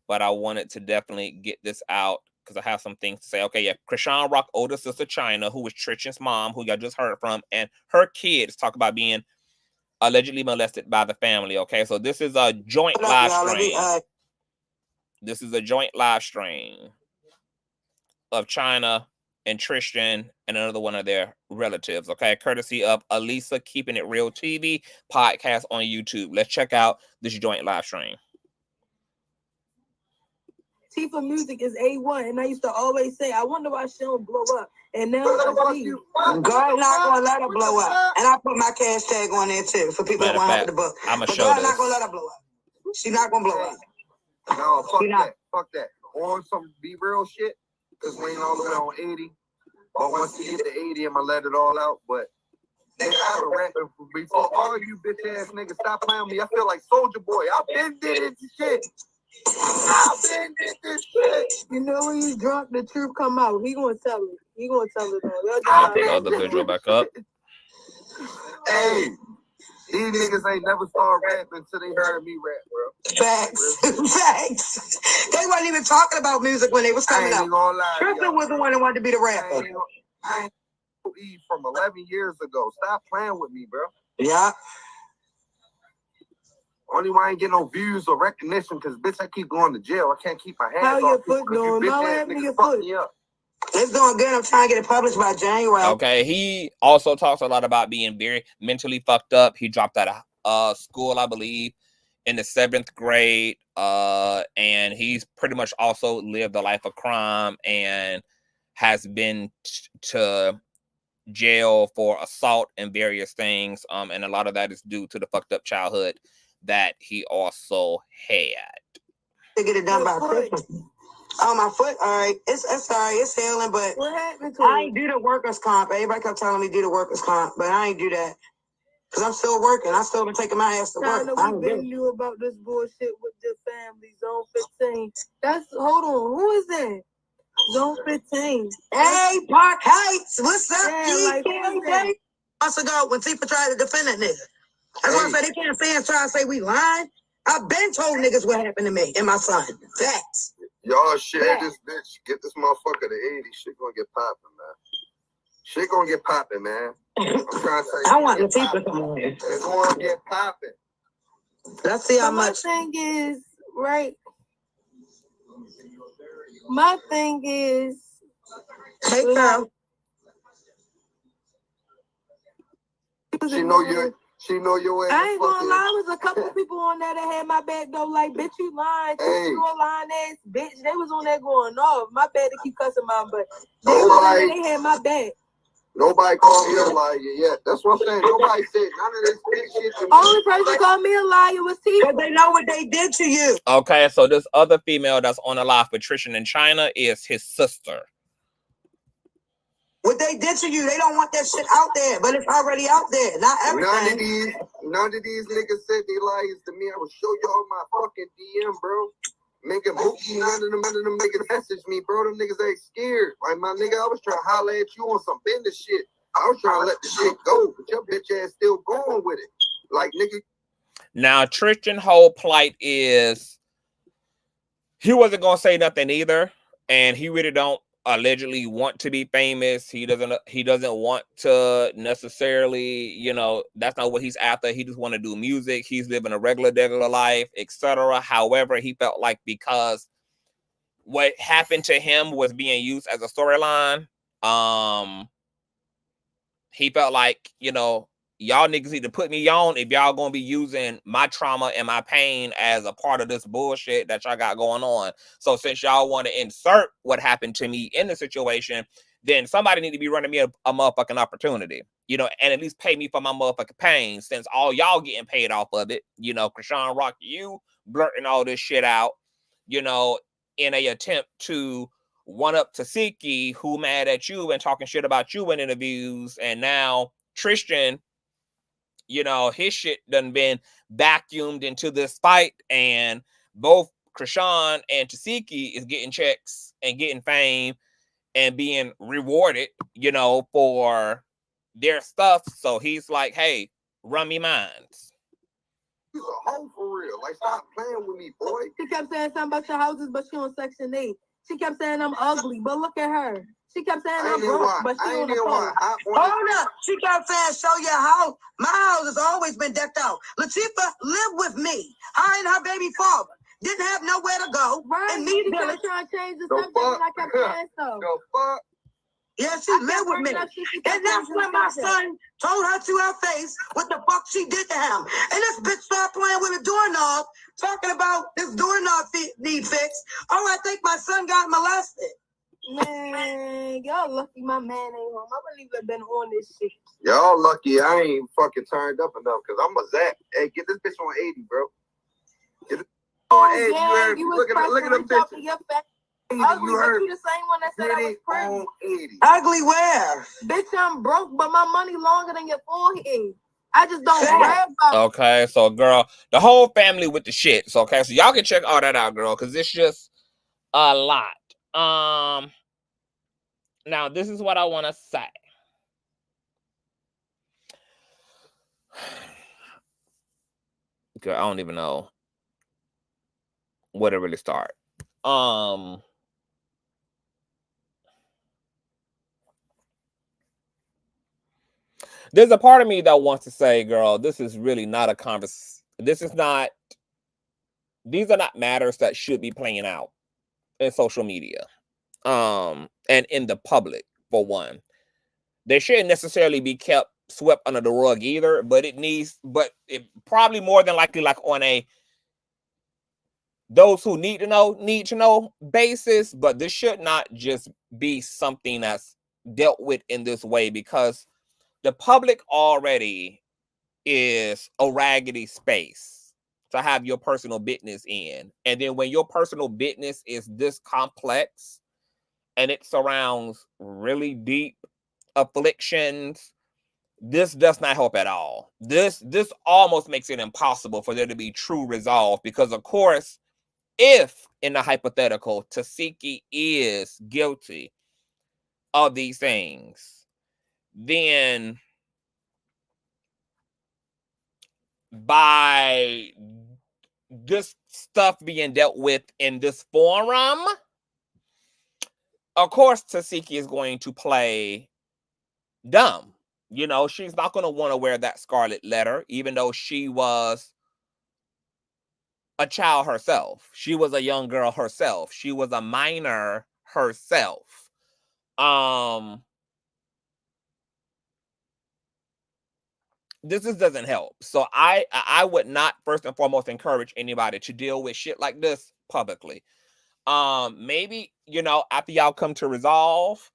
but I wanted to definitely get this out because I have some things to say. Okay, yeah, Chrisean Rock's older sister China, who was Trishan's mom, who y'all just heard from, and her kids talk about being allegedly molested by the family. Okay, so this is a joint live stream. This is a joint live stream of China and Tristan and another one of their relatives. Okay, courtesy of Elisa Keeping It Real TV podcast on YouTube. Let's check out this joint live stream. Tifa music is A1, and I used to always say, I wonder why she don't blow up. And now I see. God not gonna let her blow up. And I put my cash tag on there too for people that want to have the book. I'm but show God this. not gonna let her blow up. She's not gonna blow up. No, fuck that. Fuck that. On some be real shit, because we ain't all the way on 80. But once you get to 80, I'm gonna let it all out. But nigga, I was rapping before all you bitch ass niggas stop playing with me. I feel like Soldier Boy. I've been did this shit. I've been did this shit. You know when you drunk, the truth come out. He gonna tell it. He gonna tell it all. I'll put the other visual back up. Hey, these niggas ain't never started rapping until they heard me rap, bro. Facts. Facts. They wasn't even talking about music when they was coming up. Tristan was the one that wanted to be the rapper. I ain't from 11 years ago. Stop playing with me, bro. Yeah. Only why I ain't get no views or recognition because bitch, I keep going to jail. I can't keep my hands How off your people foot 'cause you doing? bitch How ass happened to your niggas fuck foot? me up. It's doing good. I'm trying to get it published by January. Okay, he also talks a lot about being very mentally fucked up. He dropped out of school, I believe, in the 7th grade. And he's pretty much also lived a life of crime and has been to jail for assault and various things. And a lot of that is due to the fucked up childhood that he also had. To get it done by Christmas. Oh, my foot. All right. It's sorry. It's healing, but What happened to I you? ain't do the workers' comp. Everybody kept telling me do the workers' comp, but I ain't do that. Because I'm still working. I still been taking my ass to work. I We've been knew about this bullshit with the family. Zone 15. Hold on. Who is that? Zone 15. Hey, Park Heights. What's up, Yeah, G? Months ago when Tifa tried to defend that nigga. That's why I say they can't say and try to say we lying. I've been told niggas what happened to me and my son. Facts. Y'all share this bitch. Get this motherfucker to 80. Shit gonna get popping, man. Shit gonna get popping, man. I'm trying to tell you. I want Latifah to come on here. It's gonna get popping. Let's see how my much. thing is, right? My thing is, Hey, girl. She know you. She know your ass. I ain't gonna lie, was a couple people on there that had my back though. Like, bitch, you lying. Hey. You a lying ass bitch. They was on there going off. My bad to keep cussing my butt. They had my back. Nobody called me a liar yet. That's what I'm saying. Nobody said none of this bitch shit. Only person called me a liar was T. Because they know what they did to you. Okay, so this other female that's on the live, Patricia in China, is his sister. What they did to you, they don't want that shit out there, but it's already out there. Not everything. None of these niggas said they liars to me. I will show y'all my fucking DM, bro. Making bookie, none of them niggas message me, bro. Them niggas ain't scared. Like, my nigga, I was trying to holler at you on some business shit. I was trying to let the shit go, but your bitch ass still going with it. Like, nigga. Now, Tristan's whole plight is he wasn't gonna say nothing either, and he really don't allegedly want to be famous. He doesn't want to necessarily, you know, that's not what he's after. He just want to do music. He's living a regular life, etc. However, he felt like because what happened to him was being used as a storyline, he felt like, you know, y'all niggas need to put me on if y'all gonna be using my trauma and my pain as a part of this bullshit that y'all got going on. So since y'all want to insert what happened to me in the situation, then somebody need to be running me a motherfucking opportunity, you know, and at least pay me for my motherfucking pain, since all y'all getting paid off of it. You know, Chrisean Rock, you blurting all this shit out, you know, in a attempt to one up Tesehki, who mad at you and talking shit about you in interviews, and now Tristan you know, his shit done been vacuumed into this fight, and both Chrisean and Tesehki is getting checks and getting fame and being rewarded, you know, for their stuff. So he's like, hey, run me mines. You a hoe for real. Like, stop playing with me, boy. She kept saying something about your houses, but she on Section 8. She kept saying I'm ugly, but look at her. She kept saying I'm broke, but she on the phone. Hold up. She kept saying, show your house. My house has always been decked out. Latifah lived with me. Her and her baby father didn't have nowhere to go. Right. And She me kept trying to change the subject, and I kept saying so. The fuck? Yeah, she lived with me. And that's when my son told her to her face what the fuck she did to him. And this bitch started playing with a doorknob, talking about this doorknob need fixed. Oh, I think my son got molested. Man, y'all lucky my man ain't home. I wouldn't even been on this shit. Y'all lucky I ain't fucking turned up enough, because I'm a Zach. Hey, get this bitch on 80, bro. Get this on 80. Yeah, You heard me? you Look at them bitches. Ugly, You but heard you the same one that said I was pretty. on 80. Ugly where? Bitch, I'm broke, but my money longer than your forehead. I just don't brag about it. Okay, so girl, the whole family with the shits. Okay, so y'all can check all that out, girl, because it's just a lot. Now this is what I want to say. Girl, I don't even know where to really start. There's a part of me that wants to say, girl, this is really not a conversation. These are not matters that should be playing out in social media. And in the public, for one. They shouldn't necessarily be kept swept under the rug either, but it probably more than likely like on a those who need to know basis, but this should not just be something that's dealt with in this way, because the public already is a raggedy space to have your personal business in. And then when your personal business is this complex and it surrounds really deep afflictions, this does not help at all. This almost makes it impossible for there to be true resolve, because of course, if in the hypothetical Tesehki is guilty of these things, then by this stuff being dealt with in this forum, of course Tesehki is going to play dumb. You know, she's not going to want to wear that scarlet letter, even though she was a child herself. She was a young girl herself. She was a minor herself. This just doesn't help. So I would not first and foremost encourage anybody to deal with shit like this publicly. Maybe, you know, after y'all come to resolve,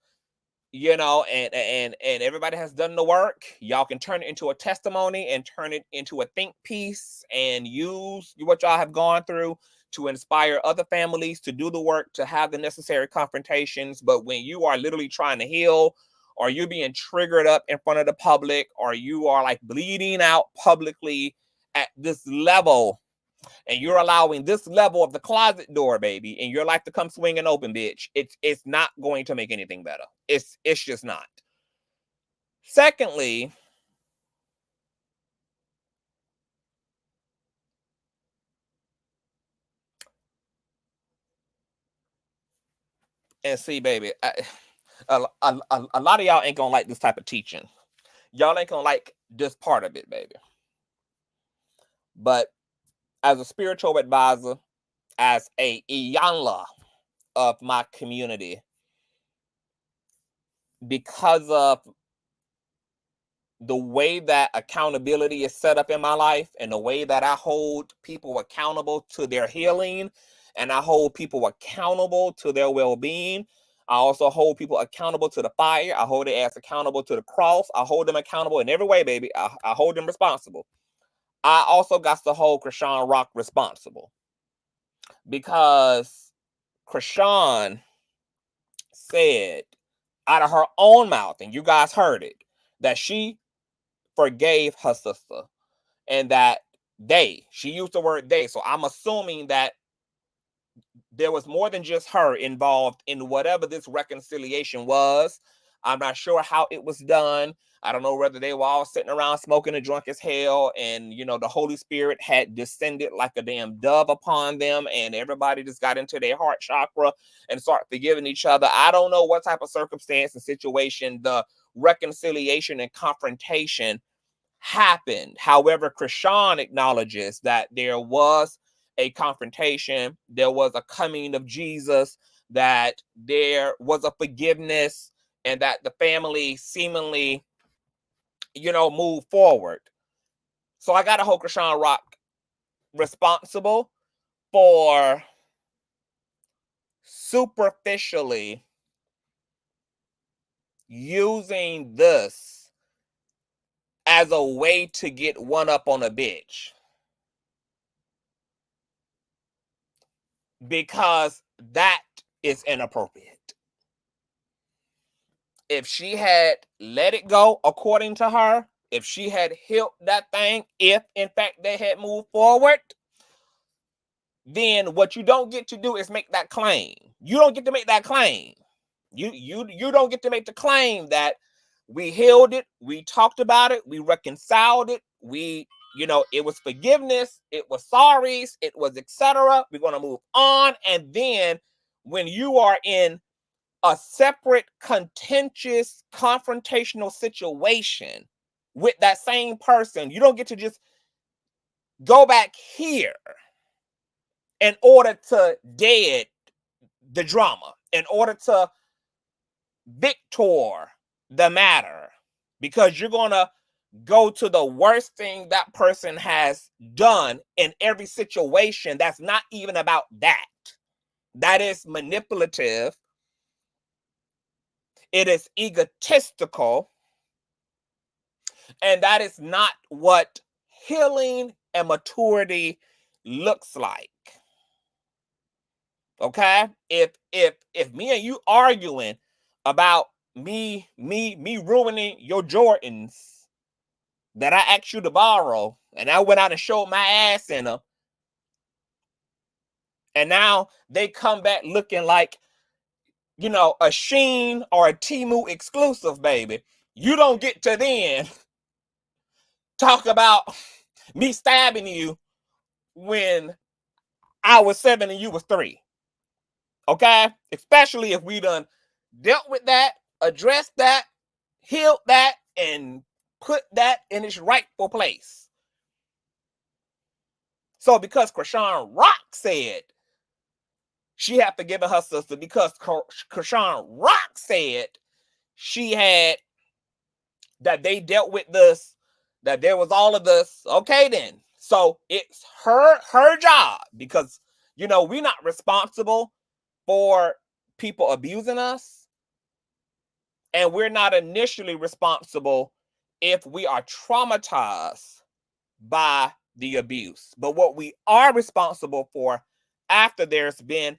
you know, and everybody has done the work, y'all can turn it into a testimony and turn it into a think piece and use what y'all have gone through to inspire other families to do the work, to have the necessary confrontations. But when you are literally trying to heal, or you're being triggered up in front of the public, or you are like bleeding out publicly at this level, and you're allowing this level of the closet door, baby, in your life to come swinging open, bitch, it's not going to make anything better. It's just not. Secondly, and see, baby, a lot of y'all ain't gonna like this type of teaching. Y'all ain't gonna like this part of it, baby. But as a spiritual advisor, as a Iyanla of my community, because of the way that accountability is set up in my life, and the way that I hold people accountable to their healing, and I hold people accountable to their well-being, I also hold people accountable to the fire. I hold their ass accountable to the cross. I hold them accountable in every way, baby. I hold them responsible. I also got to hold Chrisean Rock responsible, because Chrisean said out of her own mouth, and you guys heard it, that she forgave her sister, and that she used the word they. So I'm assuming that there was more than just her involved in whatever this reconciliation was. I'm not sure how it was done. I don't know whether they were all sitting around smoking and drunk as hell, and the Holy Spirit had descended like a damn dove upon them, and everybody just got into their heart chakra and started forgiving each other. I don't know what type of circumstance and situation the reconciliation and confrontation happened. However, Chrisean acknowledges that there was a confrontation, there was a coming of Jesus, that there was a forgiveness, and that the family seemingly move forward. So I gotta hold Chrisean Rock responsible for superficially using this as a way to get one up on a bitch, because that is inappropriate. If she had let it go, according to her, if she had healed that thing, if in fact they had moved forward, then what you don't get to do is make that claim. You don't get to make that claim. You don't get to make the claim that we healed it, we talked about it, we reconciled it, it was forgiveness, it was sorries, it was etc. We're going to move on. And then when you are in a separate, contentious, confrontational situation with that same person, you don't get to just go back here in order to dead the drama, in order to victor the matter, because you're going to go to the worst thing that person has done in every situation that's not even about that. That is manipulative. It is egotistical. And that is not what healing and maturity looks like. Okay? If me and you arguing about me ruining your Jordans that I asked you to borrow, and I went out and showed my ass in them, and now they come back looking like, a Sheen or a Temu exclusive, baby, you don't get to then talk about me stabbing you when I was 7 and you was 3. Okay? Especially if we done dealt with that, addressed that, healed that, and put that in its rightful place. So because Chrisean Rock said she had forgiven her sister, because Chrisean Rock said she had, that they dealt with this, that there was all of this, okay then. So it's her job, because, we're not responsible for people abusing us. And we're not initially responsible if we are traumatized by the abuse. But what we are responsible for after there's been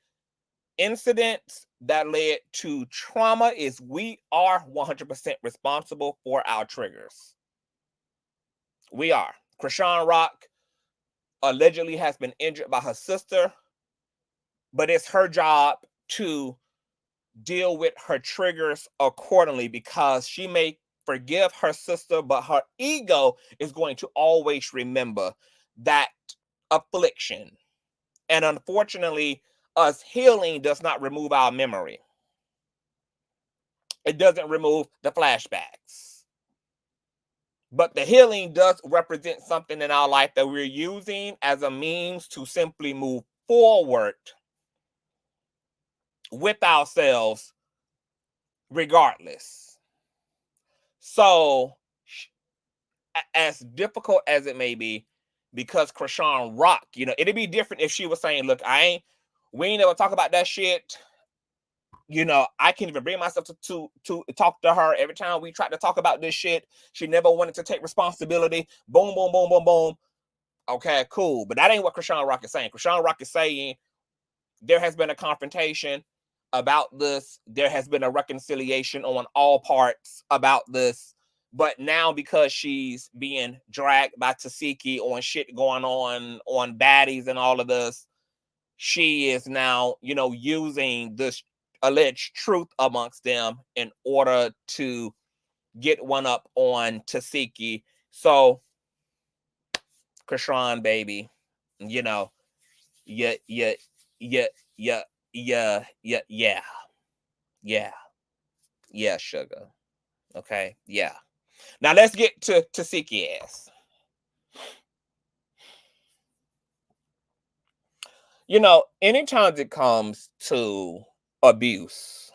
incidents that led to trauma is we are 100% responsible for our triggers. We are. Chrisean Rock allegedly has been injured by her sister, but it's her job to deal with her triggers accordingly, because she may forgive her sister, but her ego is going to always remember that affliction. And unfortunately, us healing does not remove our memory. It doesn't remove the flashbacks. But the healing does represent something in our life that we're using as a means to simply move forward with ourselves regardless. So, as difficult as it may be, because Chrisean Rock, it'd be different if she was saying, look, we ain't never talk about that shit. I can't even bring myself to talk to her. Every time we tried to talk about this shit, she never wanted to take responsibility. Boom, boom, boom, boom, boom. Okay, cool. But that ain't what Chrisean Rock is saying. Chrisean Rock is saying there has been a confrontation about this. There has been a reconciliation on all parts about this. But now because she's being dragged by Tesehki on shit going on Baddies and all of this, she is now, you know, using this alleged truth amongst them in order to get one up on Tesehki. So, Chrisean, baby, you know, yeah, sugar. Okay, yeah. Now let's get to Tesehki ass. You know, anytime it comes to abuse,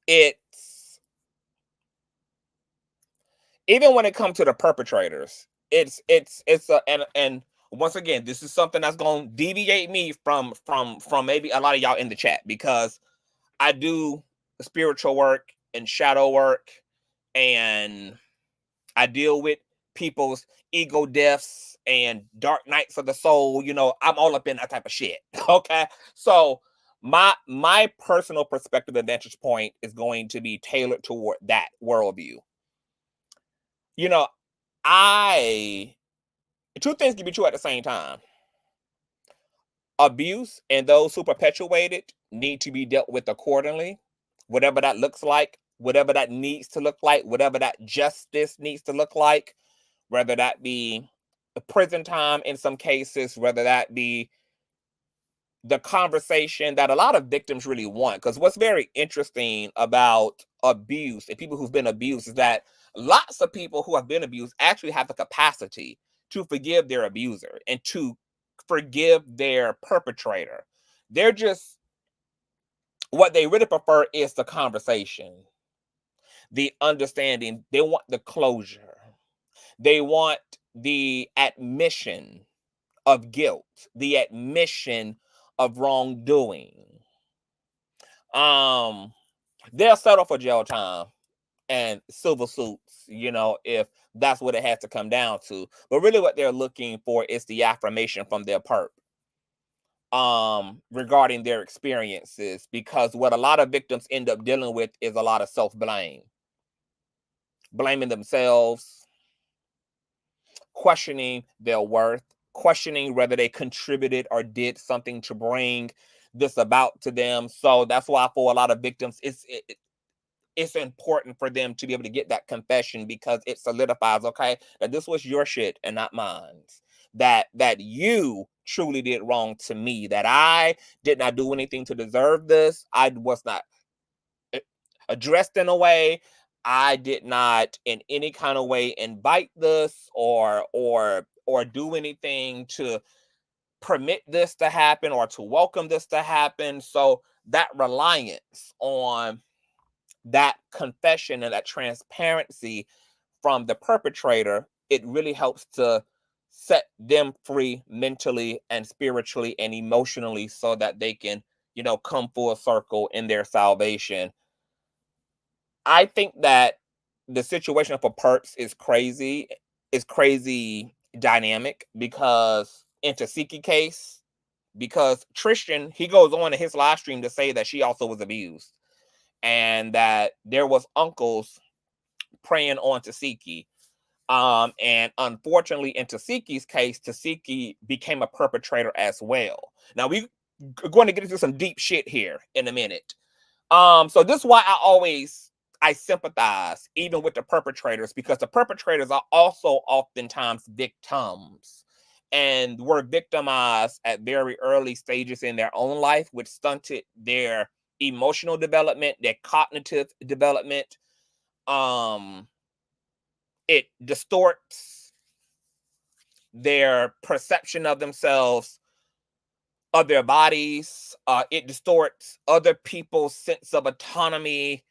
it's, even when it comes to the perpetrators, it's and once again, this is something that's going to deviate me from maybe a lot of y'all in the chat, because I do spiritual work and shadow work, and I deal with people's ego deaths and dark nights of the soul. You know, I'm all up in that type of shit. Okay. So my personal perspective and vantage point is going to be tailored toward that worldview. You know, two things can be true at the same time. Abuse and those who perpetuate it need to be dealt with accordingly, whatever that looks like, whatever that needs to look like, whatever that justice needs to look like, whether that be the prison time in some cases, whether that be the conversation that a lot of victims really want. Because what's very interesting about abuse and people who've been abused is that lots of people who have been abused actually have the capacity to forgive their abuser and to forgive their perpetrator. They're just, what they really prefer is the conversation, the understanding. They want the closure. They want the admission of guilt, the admission of wrongdoing. They'll settle for jail time and silver suits, you know, if that's what it has to come down to. But really what they're looking for is the affirmation from their perp regarding their experiences, because what a lot of victims end up dealing with is a lot of self-blame, blaming themselves, questioning their worth, questioning whether they contributed or did something to bring this about to them. So that's why for a lot of victims, it's important for them to be able to get that confession, because it solidifies, okay, that this was your shit and not mine. That you truly did wrong to me, that I did not do anything to deserve this. I was not addressed in a way. I did not in any kind of way invite this or do anything to permit this to happen or to welcome this to happen. So that reliance on that confession and that transparency from the perpetrator, it really helps to set them free mentally and spiritually and emotionally, so that they can, you know, come full circle in their salvation. I think that the situation for perps is crazy dynamic, because in Tesehki case, because Chrisean, he goes on in his live stream to say that she also was abused, and that there was uncles preying on Tesehki. And unfortunately, in Tesehki's case, Tesehki became a perpetrator as well. Now we're going to get into some deep shit here in a minute. So this is why I sympathize even with the perpetrators, because the perpetrators are also oftentimes victims and were victimized at very early stages in their own life, which stunted their emotional development, their cognitive development. It distorts their perception of themselves, of their bodies. It distorts other people's sense of autonomy.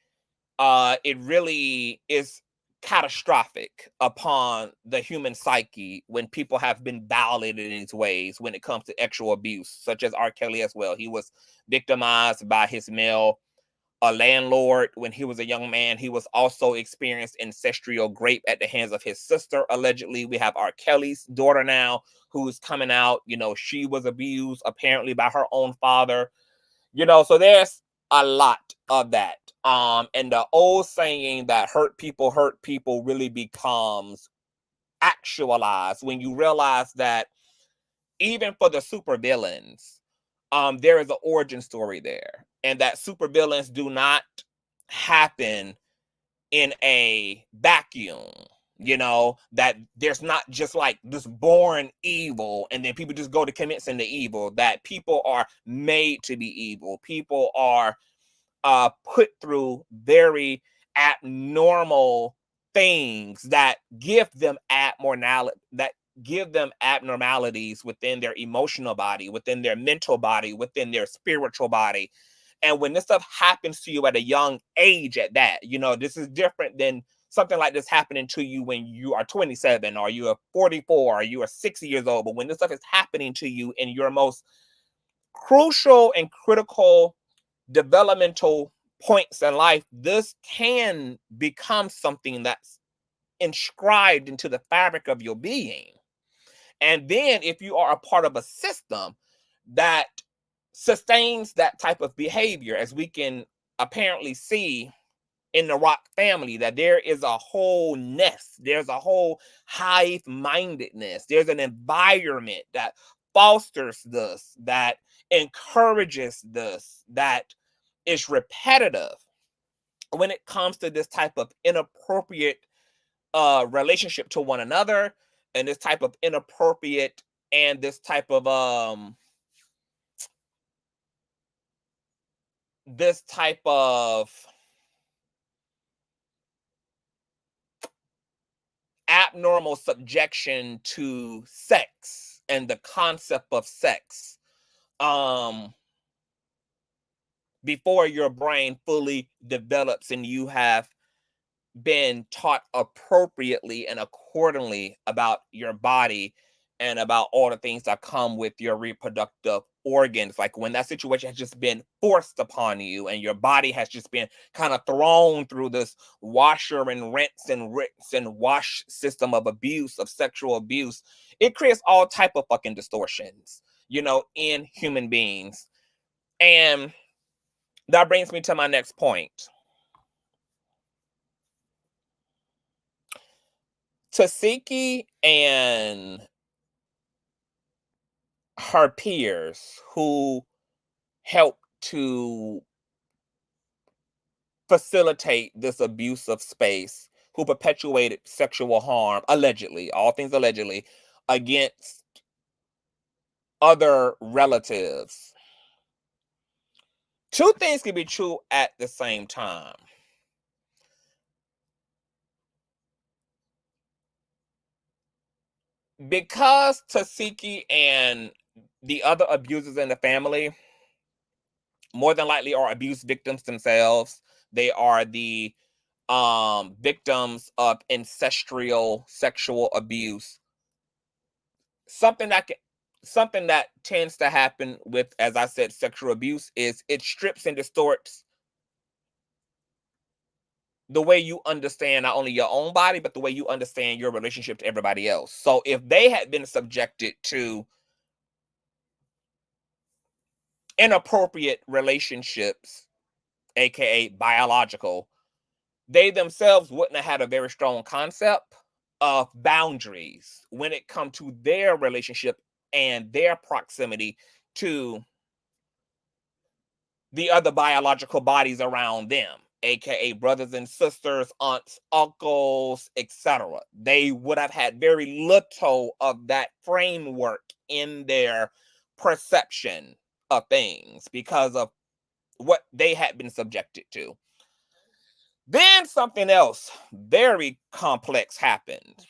It really is catastrophic upon the human psyche when people have been violated in these ways when it comes to sexual abuse, such as R. Kelly as well. He was victimized by his male landlord when he was a young man. He was also experienced ancestral rape at the hands of his sister, allegedly. We have R. Kelly's daughter now who's coming out. You know, she was abused apparently by her own father. You know, so there's a lot of that. And the old saying that hurt people really becomes actualized when you realize that even for the supervillains, there is an origin story there, and that supervillains do not happen in a vacuum. You know, that there's not just like this born evil and then people just go to commencing the evil, that people are made to be evil. People are put through very abnormal things that give them abnormalities within their emotional body, within their mental body, within their spiritual body. And when this stuff happens to you at a young age at that, you know, this is different than something like this happening to you when you are 27 or you are 44 or you are 60 years old. But when this stuff is happening to you in your most crucial and critical developmental points in life, this can become something that's inscribed into the fabric of your being. And then if you are a part of a system that sustains that type of behavior, as we can apparently see in the Rock family, that there is a whole nest, there's a whole hive-mindedness, there's an environment that fosters this, that encourages this, that is repetitive when it comes to this type of inappropriate relationship to one another, and this type of inappropriate and this type of abnormal subjection to sex and the concept of sex before your brain fully develops and you have been taught appropriately and accordingly about your body and about all the things that come with your reproductive organs. Like when that situation has just been forced upon you and your body has just been kind of thrown through this washer and rinse and wash system of abuse, of sexual abuse, it creates all type of fucking distortions, you know, in human beings. And that brings me to my next point. Tesehki and her peers who helped to facilitate this abusive space, who perpetuated sexual harm, allegedly, all things allegedly, against other relatives. Two things can be true at the same time. Because Tesehki and the other abusers in the family more than likely are abuse victims themselves. They are the victims of ancestral sexual abuse. Something that tends to happen with, as I said, sexual abuse is it strips and distorts the way you understand not only your own body, but the way you understand your relationship to everybody else. So if they had been subjected to inappropriate relationships, aka biological, they themselves wouldn't have had a very strong concept of boundaries when it comes to their relationship and their proximity to the other biological bodies around them, aka brothers and sisters, aunts, uncles, etc. They would have had very little of that framework in their perception of things because of what they had been subjected to. Then something else very complex happened.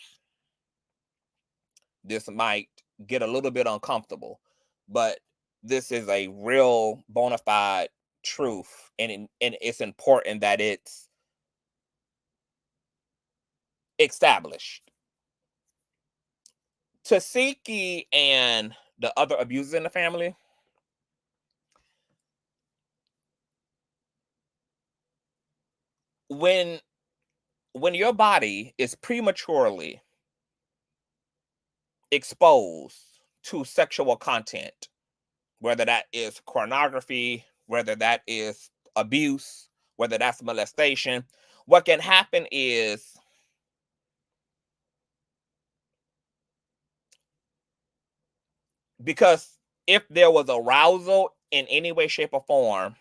This might get a little bit uncomfortable, but this is a real bona fide truth, and it's important that it's established. Tesehki and the other abusers in the family, when your body is prematurely exposed to sexual content, whether that is pornography, whether that is abuse, whether that's molestation, what can happen is because if there was arousal in any way, shape, or form,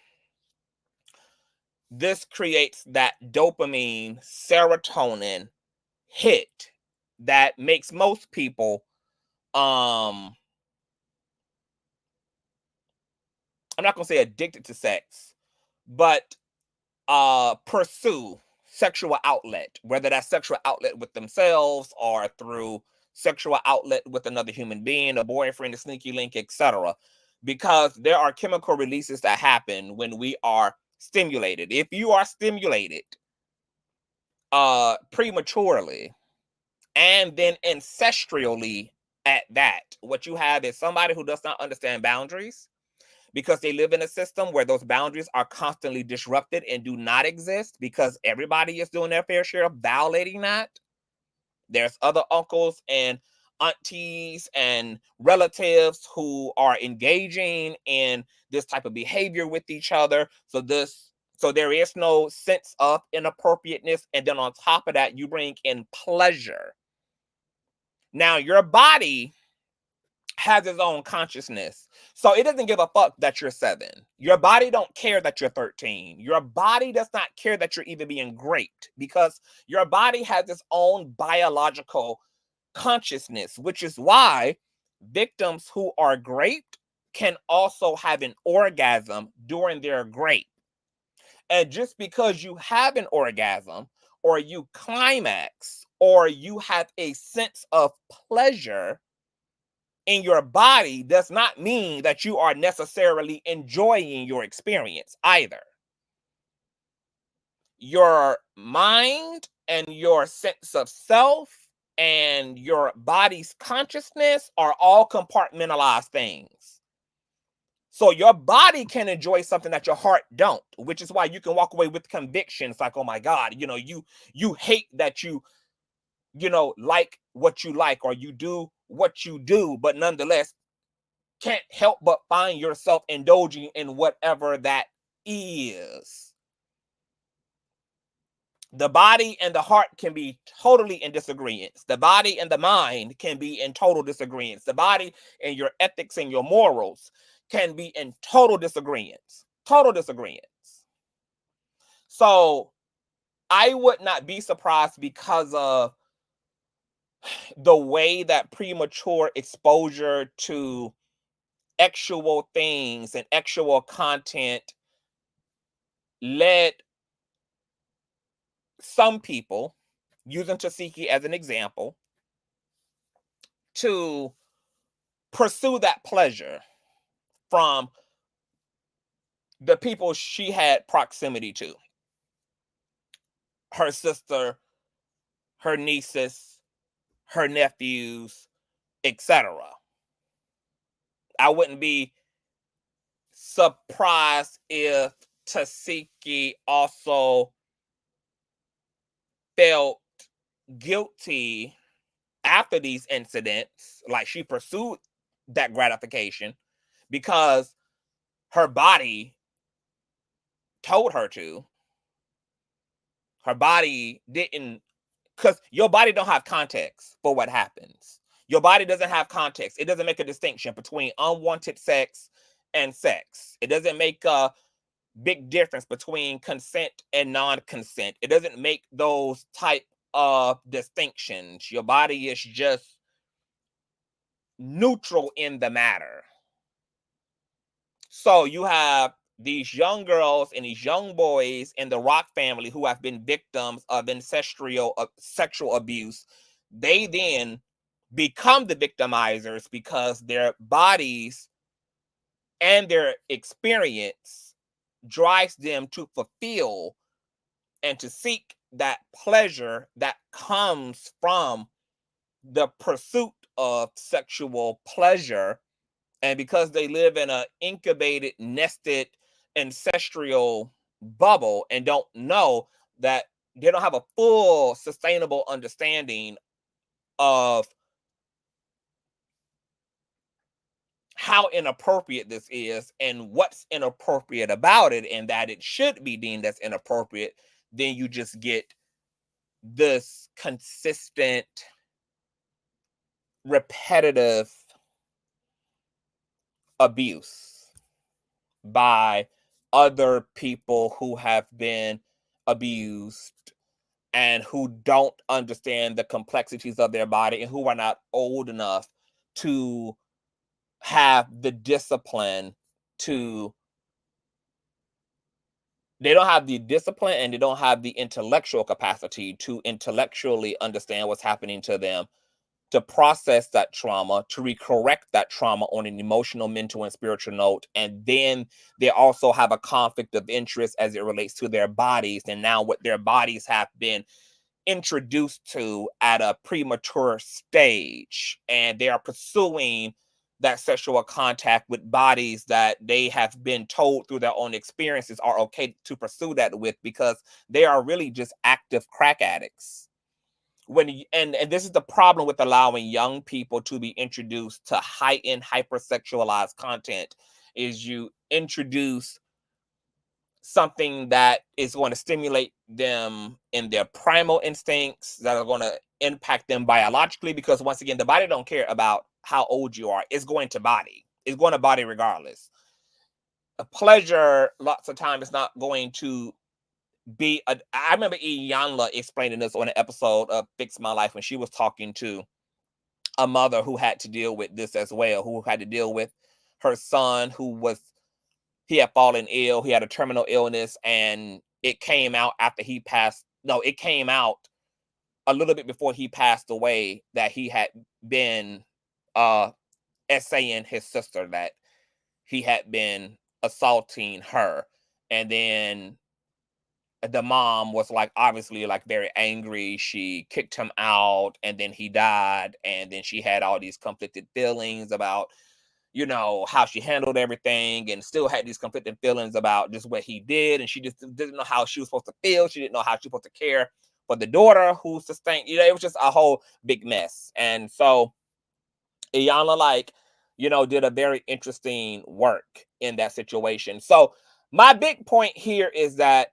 this creates that dopamine, serotonin hit that makes most people, I'm not gonna say addicted to sex, but pursue sexual outlet, whether that's sexual outlet with themselves or through sexual outlet with another human being, a boyfriend, a sneaky link, etc. Because there are chemical releases that happen when we are stimulated. If you are stimulated prematurely and then ancestrally at that, what you have is somebody who does not understand boundaries, because they live in a system where those boundaries are constantly disrupted and do not exist because everybody is doing their fair share of violating that. There's other uncles and aunties and relatives who are engaging in this type of behavior with each other. So there is no sense of inappropriateness. And then on top of that, you bring in pleasure. Now, your body has its own consciousness. So it doesn't give a fuck that you're 7. Your body don't care that you're 13. Your body does not care that you're even being raped, because your body has its own biological consciousness, which is why victims who are raped can also have an orgasm during their rape. And just because you have an orgasm or you climax or you have a sense of pleasure in your body does not mean that you are necessarily enjoying your experience either. Your mind and your sense of self and your body's consciousness are all compartmentalized things. So your body can enjoy something that your heart don't, which is why you can walk away with convictions like, oh my God, you hate that you like what you like, or you do what you do, but nonetheless can't help but find yourself indulging in whatever that is. The body and the heart can be totally in disagreements. The body and the mind can be in total disagreements. The body and your ethics and your morals can be in total disagreements. Total disagreements. So I would not be surprised because of the way that premature exposure to actual things and actual content led some people, using Tesehki as an example, to pursue that pleasure from the people she had proximity to. Her sister, her nieces, her nephews, etc. I wouldn't be surprised if Tesehki also felt guilty after these incidents, like she pursued that gratification because her body told her to. Her body didn't, because your body don't have context for what happens. Your body doesn't have context. It doesn't make a distinction between unwanted sex and sex. It doesn't make a big difference between consent and non-consent. It doesn't make those type of distinctions. Your body is just neutral in the matter. So you have these young girls and these young boys in the Rock family who have been victims of ancestral sexual abuse. They then become the victimizers because their bodies and their experience drives them to fulfill and to seek that pleasure that comes from the pursuit of sexual pleasure. And because they live in an incubated, nested, ancestral bubble and don't know that, they don't have a full sustainable understanding of how inappropriate this is and what's inappropriate about it, and that it should be deemed as inappropriate, then you just get this consistent, repetitive abuse by other people who have been abused and who don't understand the complexities of their body and who are not old enough to have the discipline to, they don't have the discipline and they don't have the intellectual capacity to intellectually understand what's happening to them, to process that trauma, to recorrect that trauma on an emotional, mental, and spiritual note. And then they also have a conflict of interest as it relates to their bodies and now what their bodies have been introduced to at a premature stage. And they are pursuing that sexual contact with bodies that they have been told through their own experiences are okay to pursue that with, because they are really just active crack addicts. And this is the problem with allowing young people to be introduced to high-end hypersexualized content, is you introduce something that is going to stimulate them in their primal instincts that are going to impact them biologically, because once again, the body don't care about how old you are. It's going to body. It's going to body regardless. A pleasure lots of time is not going to be I remember Iyanla explaining this on an episode of Fix My Life when she was talking to a mother who had to deal with this as well, who had to deal with her son he had fallen ill, he had a terminal illness, and it came out after he passed. No, it came out a little bit before he passed away that he had been essaying his sister, that he had been assaulting her. And then the mom was like, obviously, like very angry. She kicked him out, and then he died. And then she had all these conflicted feelings about, you know, how she handled everything, and still had these conflicted feelings about just what he did. And she just didn't know how she was supposed to feel. She didn't know how she was supposed to care for the daughter who sustained, you know, it was just a whole big mess. And so Iyanla, like, you know, did a very interesting work in that situation. So my big point here is that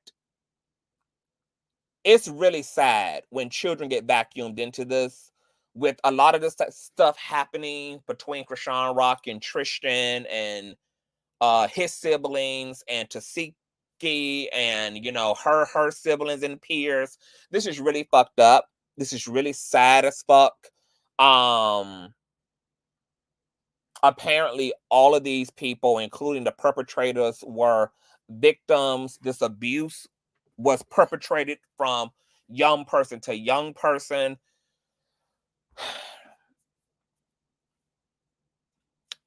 it's really sad when children get vacuumed into this, with a lot of this stuff happening between Chrisean Rock and Tristan and his siblings and Tesehki and, you know, her siblings and peers. This is really fucked up. This is really sad as fuck. Apparently all of these people, including the perpetrators, were victims. This abuse was perpetrated from young person to young person.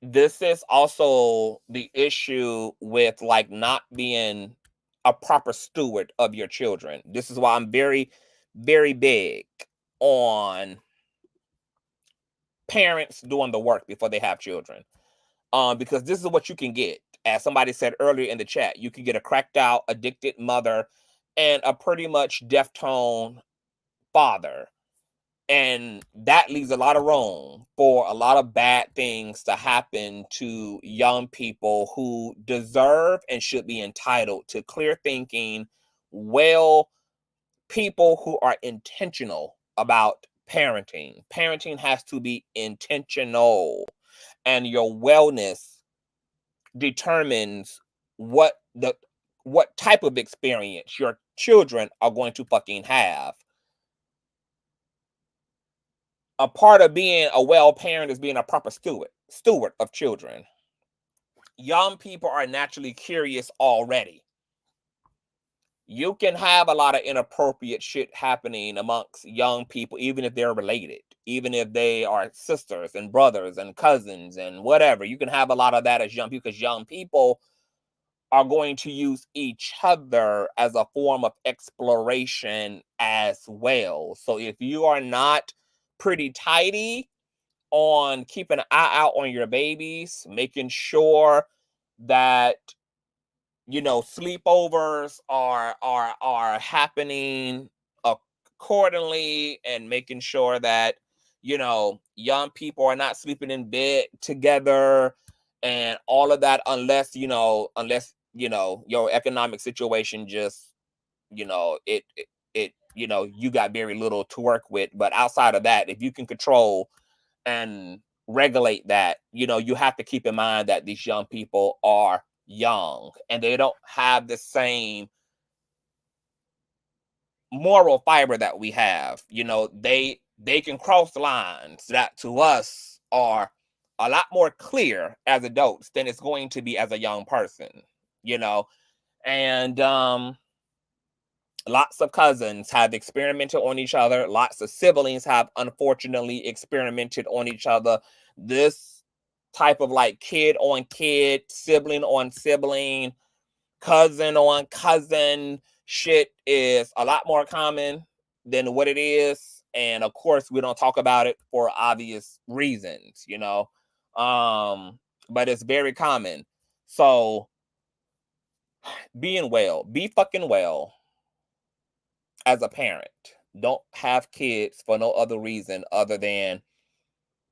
This is also the issue with like not being a proper steward of your children. This is why I'm very, very big on parents doing the work before they have children. Because this is what you can get. As somebody said earlier in the chat, you can get a cracked out, addicted mother and a pretty much deaf-tone father. And that leaves a lot of room for a lot of bad things to happen to young people who deserve and should be entitled to clear thinking, people who are intentional about parenting. Parenting has to be intentional, and your wellness determines what type of experience your children are going to fucking have. A part of being a well parent is being a proper steward of children. Young people are naturally curious already. You can have a lot of inappropriate shit happening amongst young people, even if they're related, even if they are sisters and brothers and cousins and whatever. You can have a lot of that as young people, because young people are going to use each other as a form of exploration as well. So if you are not pretty tidy on keeping an eye out on your babies, making sure that, you know, sleepovers are happening accordingly, and making sure that, you know, young people are not sleeping in bed together And all of that, unless your economic situation just, you got very little to work with. But outside of that, if you can control and regulate that, you have to keep in mind that these young people are young and they don't have the same moral fiber that we have. They can cross lines that to us are a lot more clear as adults than it's going to be as a young person, and lots of cousins have experimented on each other. Lots of siblings have unfortunately experimented on each other. This type of like kid on kid, sibling on sibling, cousin on cousin shit is a lot more common than what it is. And of course, we don't talk about it for obvious reasons, but it's very common. So be fucking well as a parent. Don't have kids for no other reason other than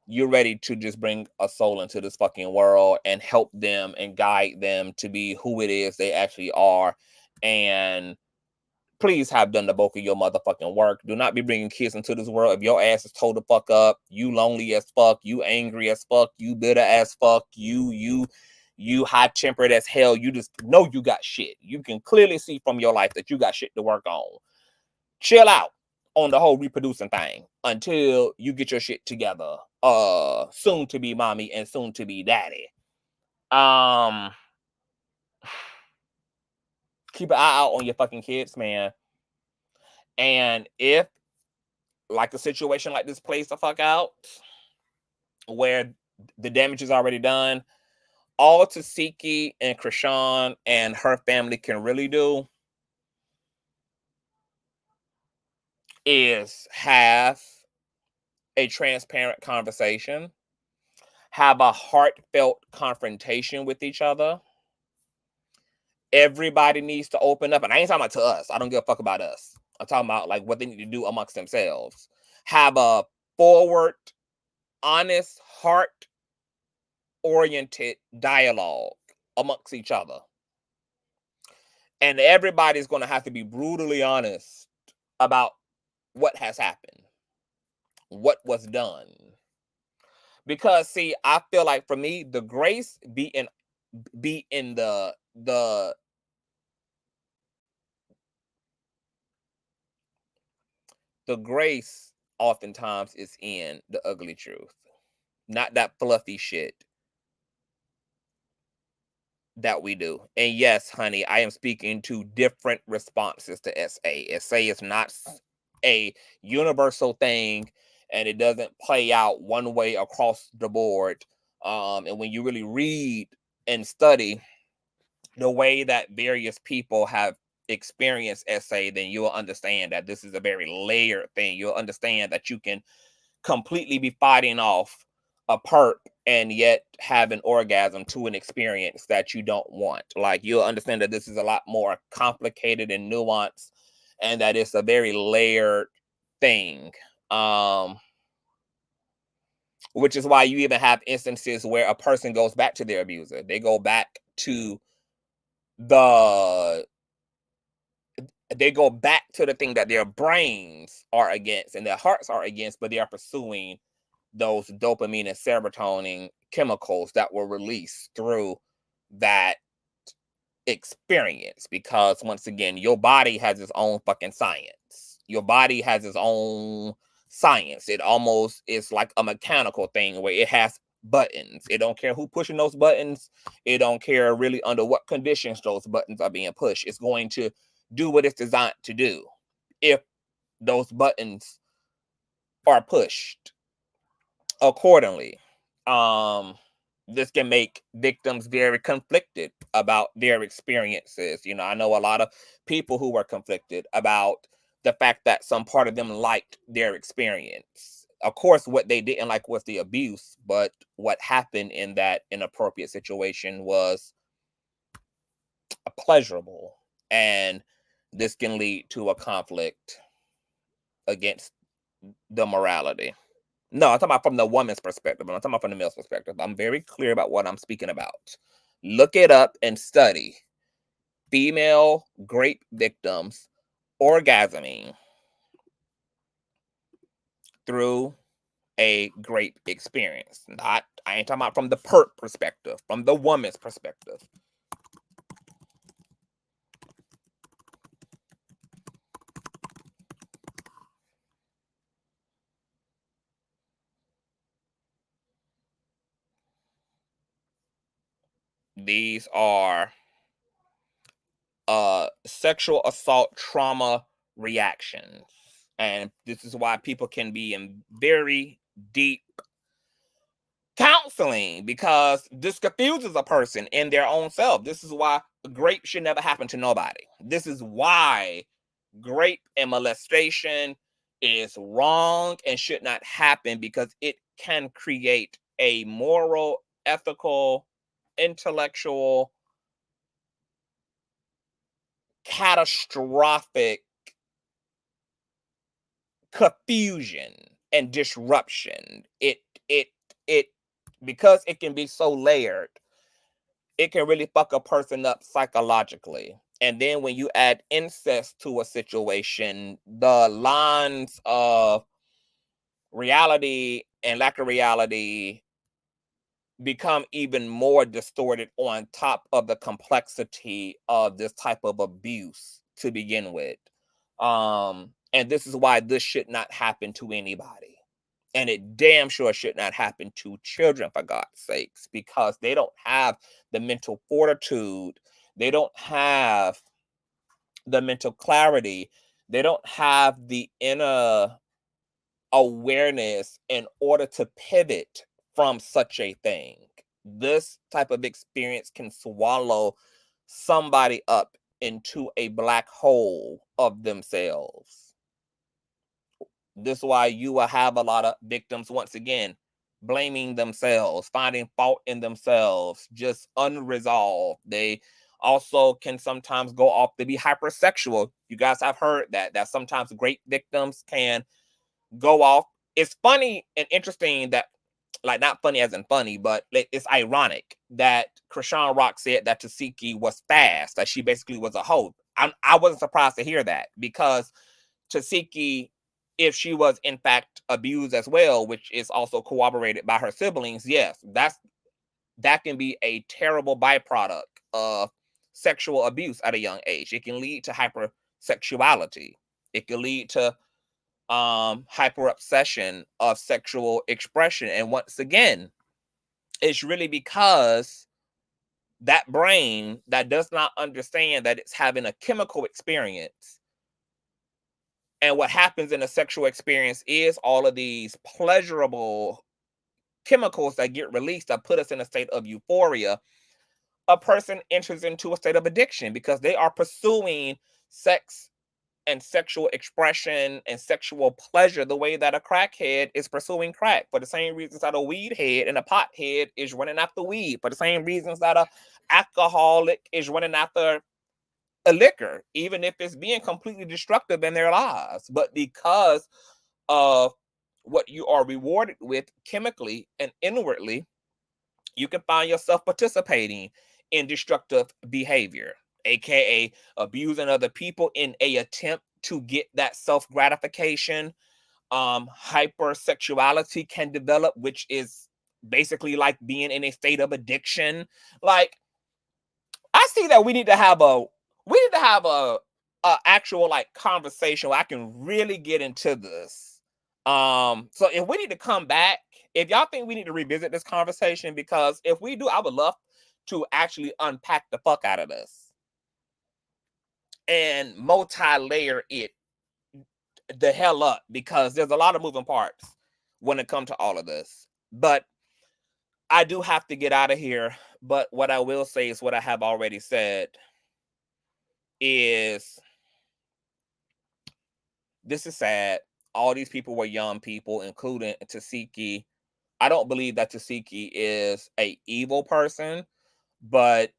you're ready to just bring a soul into this fucking world and help them and guide them to be who it is they actually are. And please have done the bulk of your motherfucking work. Do not be bringing kids into this world if your ass is told the fuck up, you lonely as fuck, you angry as fuck, you bitter as fuck, you high-tempered as hell. You just know you got shit. You can clearly see from your life that you got shit to work on. Chill out on the whole reproducing thing until you get your shit together. Soon to be mommy and soon to be daddy. Keep an eye out on your fucking kids, man. And if like a situation like this plays the fuck out, where the damage is already done, all Tesehki and Chrisean and her family can really do is have a transparent conversation, have a heartfelt confrontation with each other. Everybody needs to open up. And I ain't talking about to us. I don't give a fuck about us. I'm talking about like what they need to do amongst themselves. Have a forward, honest, heart-oriented dialogue amongst each other. And everybody's going to have to be brutally honest about what has happened, what was done. Because see, I feel like for me, the grace be in the grace oftentimes is in the ugly truth, not that fluffy shit that we do. And yes, honey, I am speaking to different responses to SA. SA is not a universal thing, and it doesn't play out one way across the board. And when you really read and study the way that various people have experienced SA, then you'll understand that this is a very layered thing. You'll understand that you can completely be fighting off a perp and yet have an orgasm to an experience that you don't want. Like, you'll understand that this is a lot more complicated and nuanced, and that it's a very layered thing. Which is why you even have instances where a person goes back to their abuser. They go back to the thing that their brains are against and their hearts are against, but they are pursuing those dopamine and serotonin chemicals that were released through that experience. Because once again, your body has its own fucking science. Your body has its own science. It almost is like a mechanical thing where it has buttons. It don't care who pushing those buttons. It don't care really under what conditions those buttons are being pushed. It's going to do what it's designed to do if those buttons are pushed accordingly. This can make victims very conflicted about their experiences. I know a lot of people who were conflicted about the fact that some part of them liked their experience. Of course, what they didn't like was the abuse, but what happened in that inappropriate situation was pleasurable. And this can lead to a conflict against the morality No, I'm talking about from the woman's perspective. I'm not talking about from the male's perspective. I'm very clear about what I'm speaking about. Look it up and study. Female grape victims orgasming through a grape experience. I ain't talking about from the perp perspective, from the woman's perspective. These are sexual assault trauma reactions. And this is why people can be in very deep counseling, because this confuses a person in their own self. This is why grape should never happen to nobody. This is why grape and molestation is wrong and should not happen, because it can create a moral, ethical, intellectual, catastrophic confusion and disruption. It because it can be so layered, it can really fuck a person up psychologically. And then when you add incest to a situation, the lines of reality and lack of reality become even more distorted on top of the complexity of this type of abuse to begin with. And this is why this should not happen to anybody. And it damn sure should not happen to children, for God's sakes, because they don't have the mental fortitude. They don't have the mental clarity. They don't have the inner awareness in order to pivot from such a thing. This type of experience can swallow somebody up into a black hole of themselves. This is why you will have a lot of victims, once again, blaming themselves, finding fault in themselves, just unresolved. They also can sometimes go off to be hypersexual. You guys have heard that sometimes great victims can go off. It's funny and interesting that, like, not funny as in funny, but it's ironic that Chrisean Rock said that Tesehki was fast, that she basically was a hoe. I wasn't surprised to hear that, because Tesehki, if she was in fact abused as well, which is also corroborated by her siblings, yes, that can be a terrible byproduct of sexual abuse at a young age. It can lead to hypersexuality. It can lead to hyper obsession of sexual expression. And once again, it's really because that brain that does not understand that it's having a chemical experience. And what happens in a sexual experience is all of these pleasurable chemicals that get released that put us in a state of euphoria. A person enters into a state of addiction because they are pursuing sex and sexual expression and sexual pleasure the way that a crackhead is pursuing crack, for the same reasons that a weed head and a pot head is running after weed, for the same reasons that a alcoholic is running after a liquor, even if it's being completely destructive in their lives. But because of what you are rewarded with chemically and inwardly, you can find yourself participating in destructive behavior, aka abusing other people in a attempt to get that self-gratification. Hypersexuality can develop, which is basically like being in a state of addiction. Like, I see that we need to have a actual like conversation where I can really get into this. So if we need to come back, if y'all think we need to revisit this conversation, because if we do, I would love to actually unpack the fuck out of this and multi-layer it the hell up, because there's a lot of moving parts when it comes to all of this. But I do have to get out of here. But what I will say is what I have already said is, this is sad. All these people were young people, including Tesehki. I don't believe that Tesehki is a evil person, but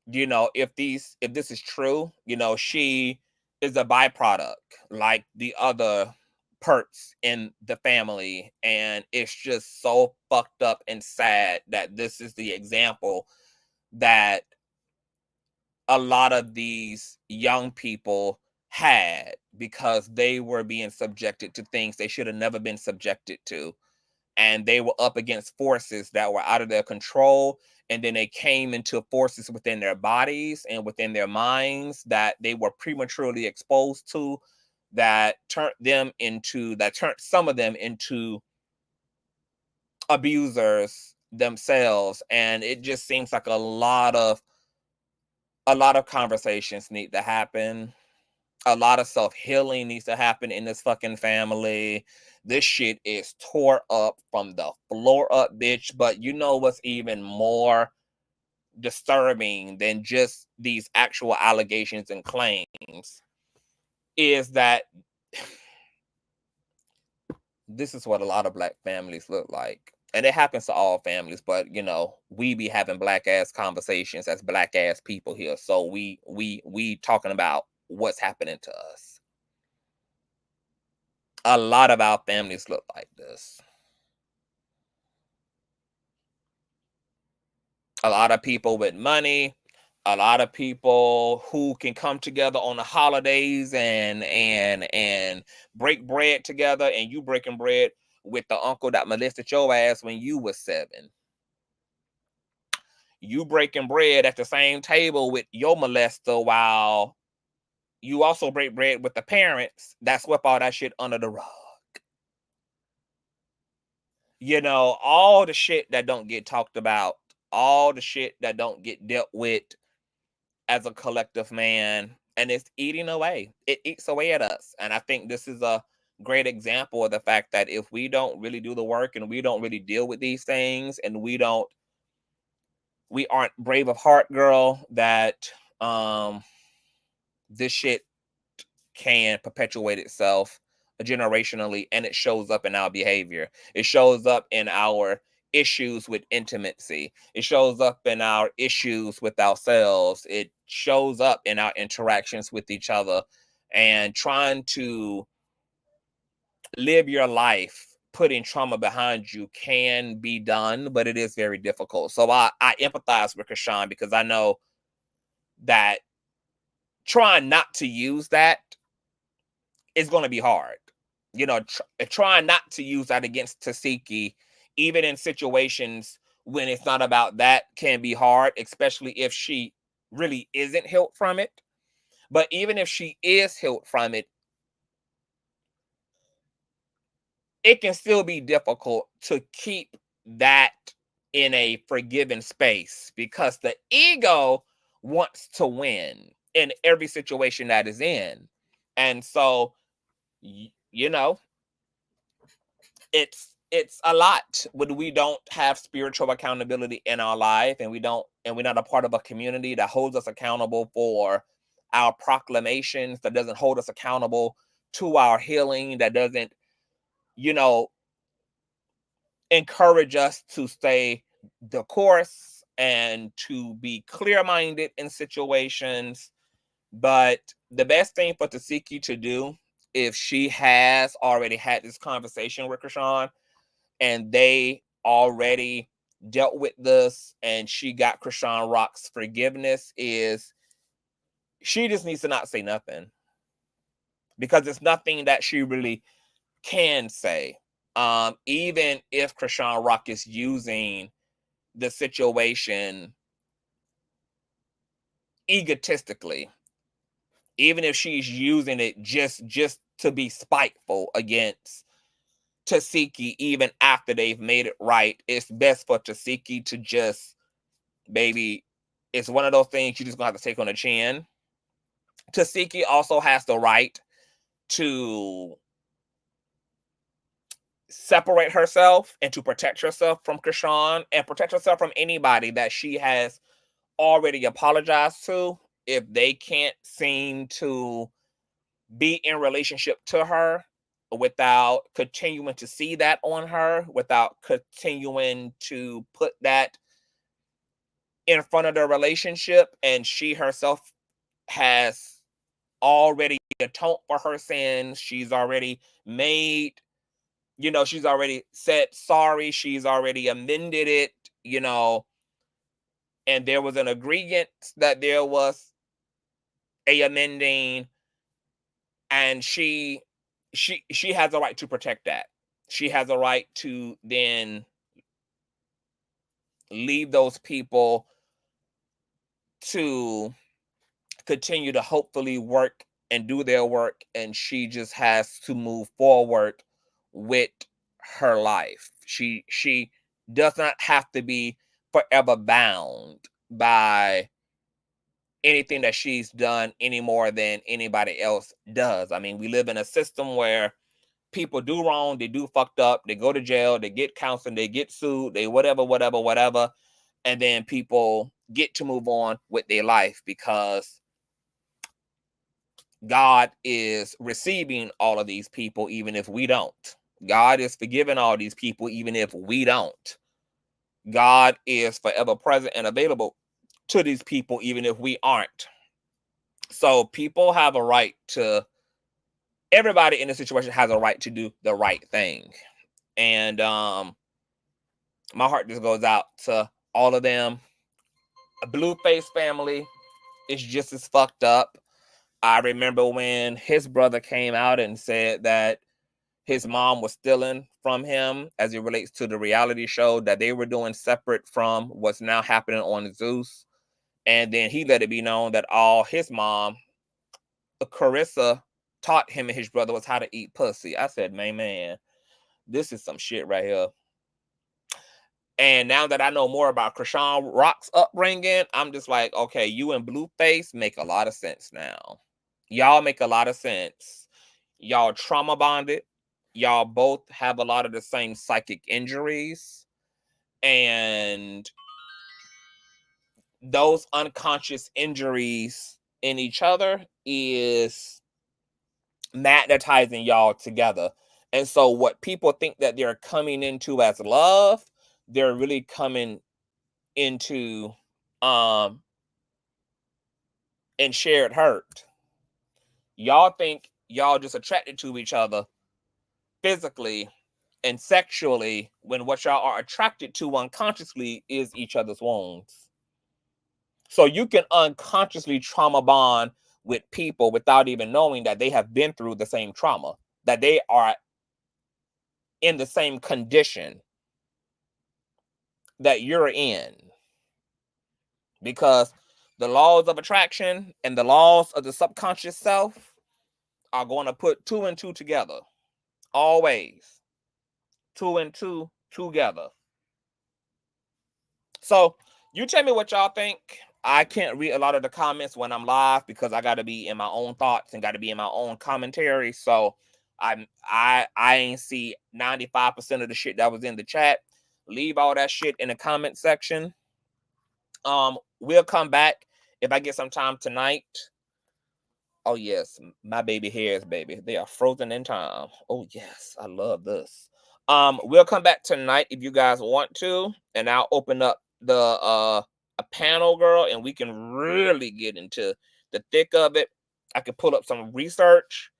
if this is true, she is a byproduct like the other perks in the family, and it's just so fucked up and sad that this is the example that a lot of these young people had, because they were being subjected to things they should have never been subjected to, and they were up against forces that were out of their control, and then they came into forces within their bodies and within their minds that they were prematurely exposed to, that turned some of them into abusers themselves. And it just seems like a lot of conversations need to happen. A lot of self-healing needs to happen in this fucking family. This shit is tore up from the floor up, bitch. But you know what's even more disturbing than just these actual allegations and claims is that this is what a lot of Black families look like. And it happens to all families, but you know, we be having Black ass conversations as Black ass people here. So we talking about what's happening to us. A lot of our families look like this. A lot of people with money, a lot of people who can come together on the holidays and break bread together, and you breaking bread with the uncle that molested your ass when you was 7. You breaking bread at the same table with your molester while you also break bread with the parents that swept all that shit under the rug. You know, all the shit that don't get talked about, all the shit that don't get dealt with as a collective man, and it's eating away. It eats away at us. And I think this is a great example of the fact that if we don't really do the work and we don't really deal with these things, and we aren't brave of heart, girl, that this shit can perpetuate itself generationally, and it shows up in our behavior. It shows up in our issues with intimacy. It shows up in our issues with ourselves. It shows up in our interactions with each other. And trying to live your life putting trauma behind you can be done, but it is very difficult. So I empathize with Chrisean, because I know that trying not to use that is going to be hard. You know, trying not to use that against Tesehki, even in situations when it's not about that, can be hard, especially if she really isn't healed from it. But even if she is healed from it, it can still be difficult to keep that in a forgiving space, because the ego wants to win in every situation that is in. And so, you know, it's a lot when we don't have spiritual accountability in our life, and we're not a part of a community that holds us accountable for our proclamations, that doesn't hold us accountable to our healing, that doesn't, you know, encourage us to stay the course and to be clear-minded in situations. But the best thing for Tesehki to do, if she has already had this conversation with Chrisean, and they already dealt with this, and she got Chrisean Rock's forgiveness, is she just needs to not say nothing, because it's nothing that she really can say. Even if Chrisean Rock is using the situation egotistically, even if she's using it just to be spiteful against Tesehki, even after they've made it right, it's best for Tesehki to just, baby, it's one of those things you just gonna have to take on the chin. Tesehki also has the right to separate herself and to protect herself from Chrisean, and protect herself from anybody that she has already apologized to, if they can't seem to be in relationship to her without continuing to see that on her, without continuing to put that in front of their relationship. And she herself has already atoned for her sins. She's already made, you know, she's already said sorry. She's already amended it, you know, and there was an agreement that there was a amending, and she has a right to protect that. She has a right to then leave those people to continue to hopefully work and do their work, and she just has to move forward with her life. She does not have to be forever bound by anything that she's done any more than anybody else does. I mean, we live in a system where people do wrong, they do fucked up, they go to jail, they get counseling, they get sued, they whatever, and then people get to move on with their life because God is receiving all of these people, even if we don't. God is forgiving all these people, even if we don't. God is forever present and available to these people, even if we aren't. So people have a right to, everybody in the situation has a right to do the right thing. And my heart just goes out to all of them. A Blueface family is just as fucked up. I remember when his brother came out and said that his mom was stealing from him as it relates to the reality show that they were doing separate from what's now happening on Zeus. And then he let it be known that all his mom, Carissa, taught him and his brother was how to eat pussy. I said, man, this is some shit right here. And now that I know more about Chrisean Rock's upbringing, I'm just like, okay, you and Blueface make a lot of sense now. Y'all make a lot of sense. Y'all trauma bonded. Y'all both have a lot of the same psychic injuries. And those unconscious injuries in each other is magnetizing y'all together. And so what people think that they're coming into as love, they're really coming into in shared hurt. Y'all think y'all just attracted to each other physically and sexually when what y'all are attracted to unconsciously is each other's wounds. So you can unconsciously trauma bond with people without even knowing that they have been through the same trauma, that they are in the same condition that you're in. Because the laws of attraction and the laws of the subconscious self are going to put 2 and 2 together. Always. 2 and 2 together. So you tell me what y'all think. I can't read a lot of the comments when I'm live because I got to be in my own thoughts and got to be in my own commentary. So I ain't see 95% of the shit that was in the chat. Leave all that shit in the comment section. We'll come back if I get some time tonight. Oh yes, my baby hairs, baby. They are frozen in time. Oh yes, I love this. We'll come back tonight if you guys want to, and I'll open up the a panel, girl, and we can really get into the thick of it. I can pull up some research,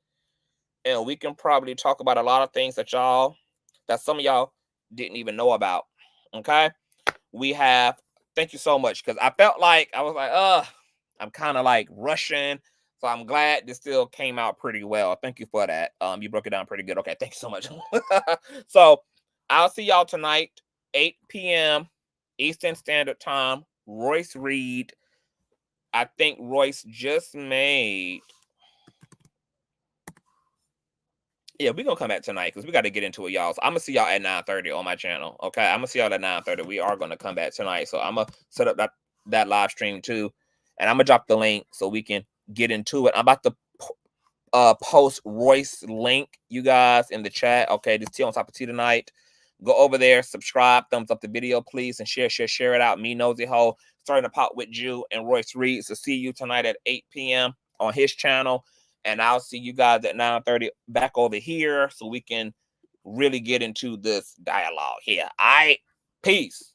and we can probably talk about a lot of things that some of y'all didn't even know about. Okay, we have. Thank you so much, because I felt like I was like, I'm kind of like rushing. So I'm glad this still came out pretty well. Thank you for that. You broke it down pretty good. Okay, thank you so much. So I'll see y'all tonight, 8 p.m. Eastern Standard Time. Royce Reed. I think Royce just made. Yeah, we're going to come back tonight because we got to get into it, y'all. So I'm going to see y'all at 9:30 on my channel. Okay, I'm going to see y'all at 9:30. We are going to come back tonight. So I'm going to set up that live stream too. And I'm going to drop the link so we can get into it. I'm about to post Royce link, you guys, in the chat. Okay, this tea on top of tea tonight. Go over there, subscribe, thumbs up the video, please, and share it out. Me, Nosy Ho, starting to pop with Jew and Royce Reed. So see you tonight at 8 p.m. on his channel. And I'll see you guys at 9:30 back over here so we can really get into this dialogue here. All right, peace.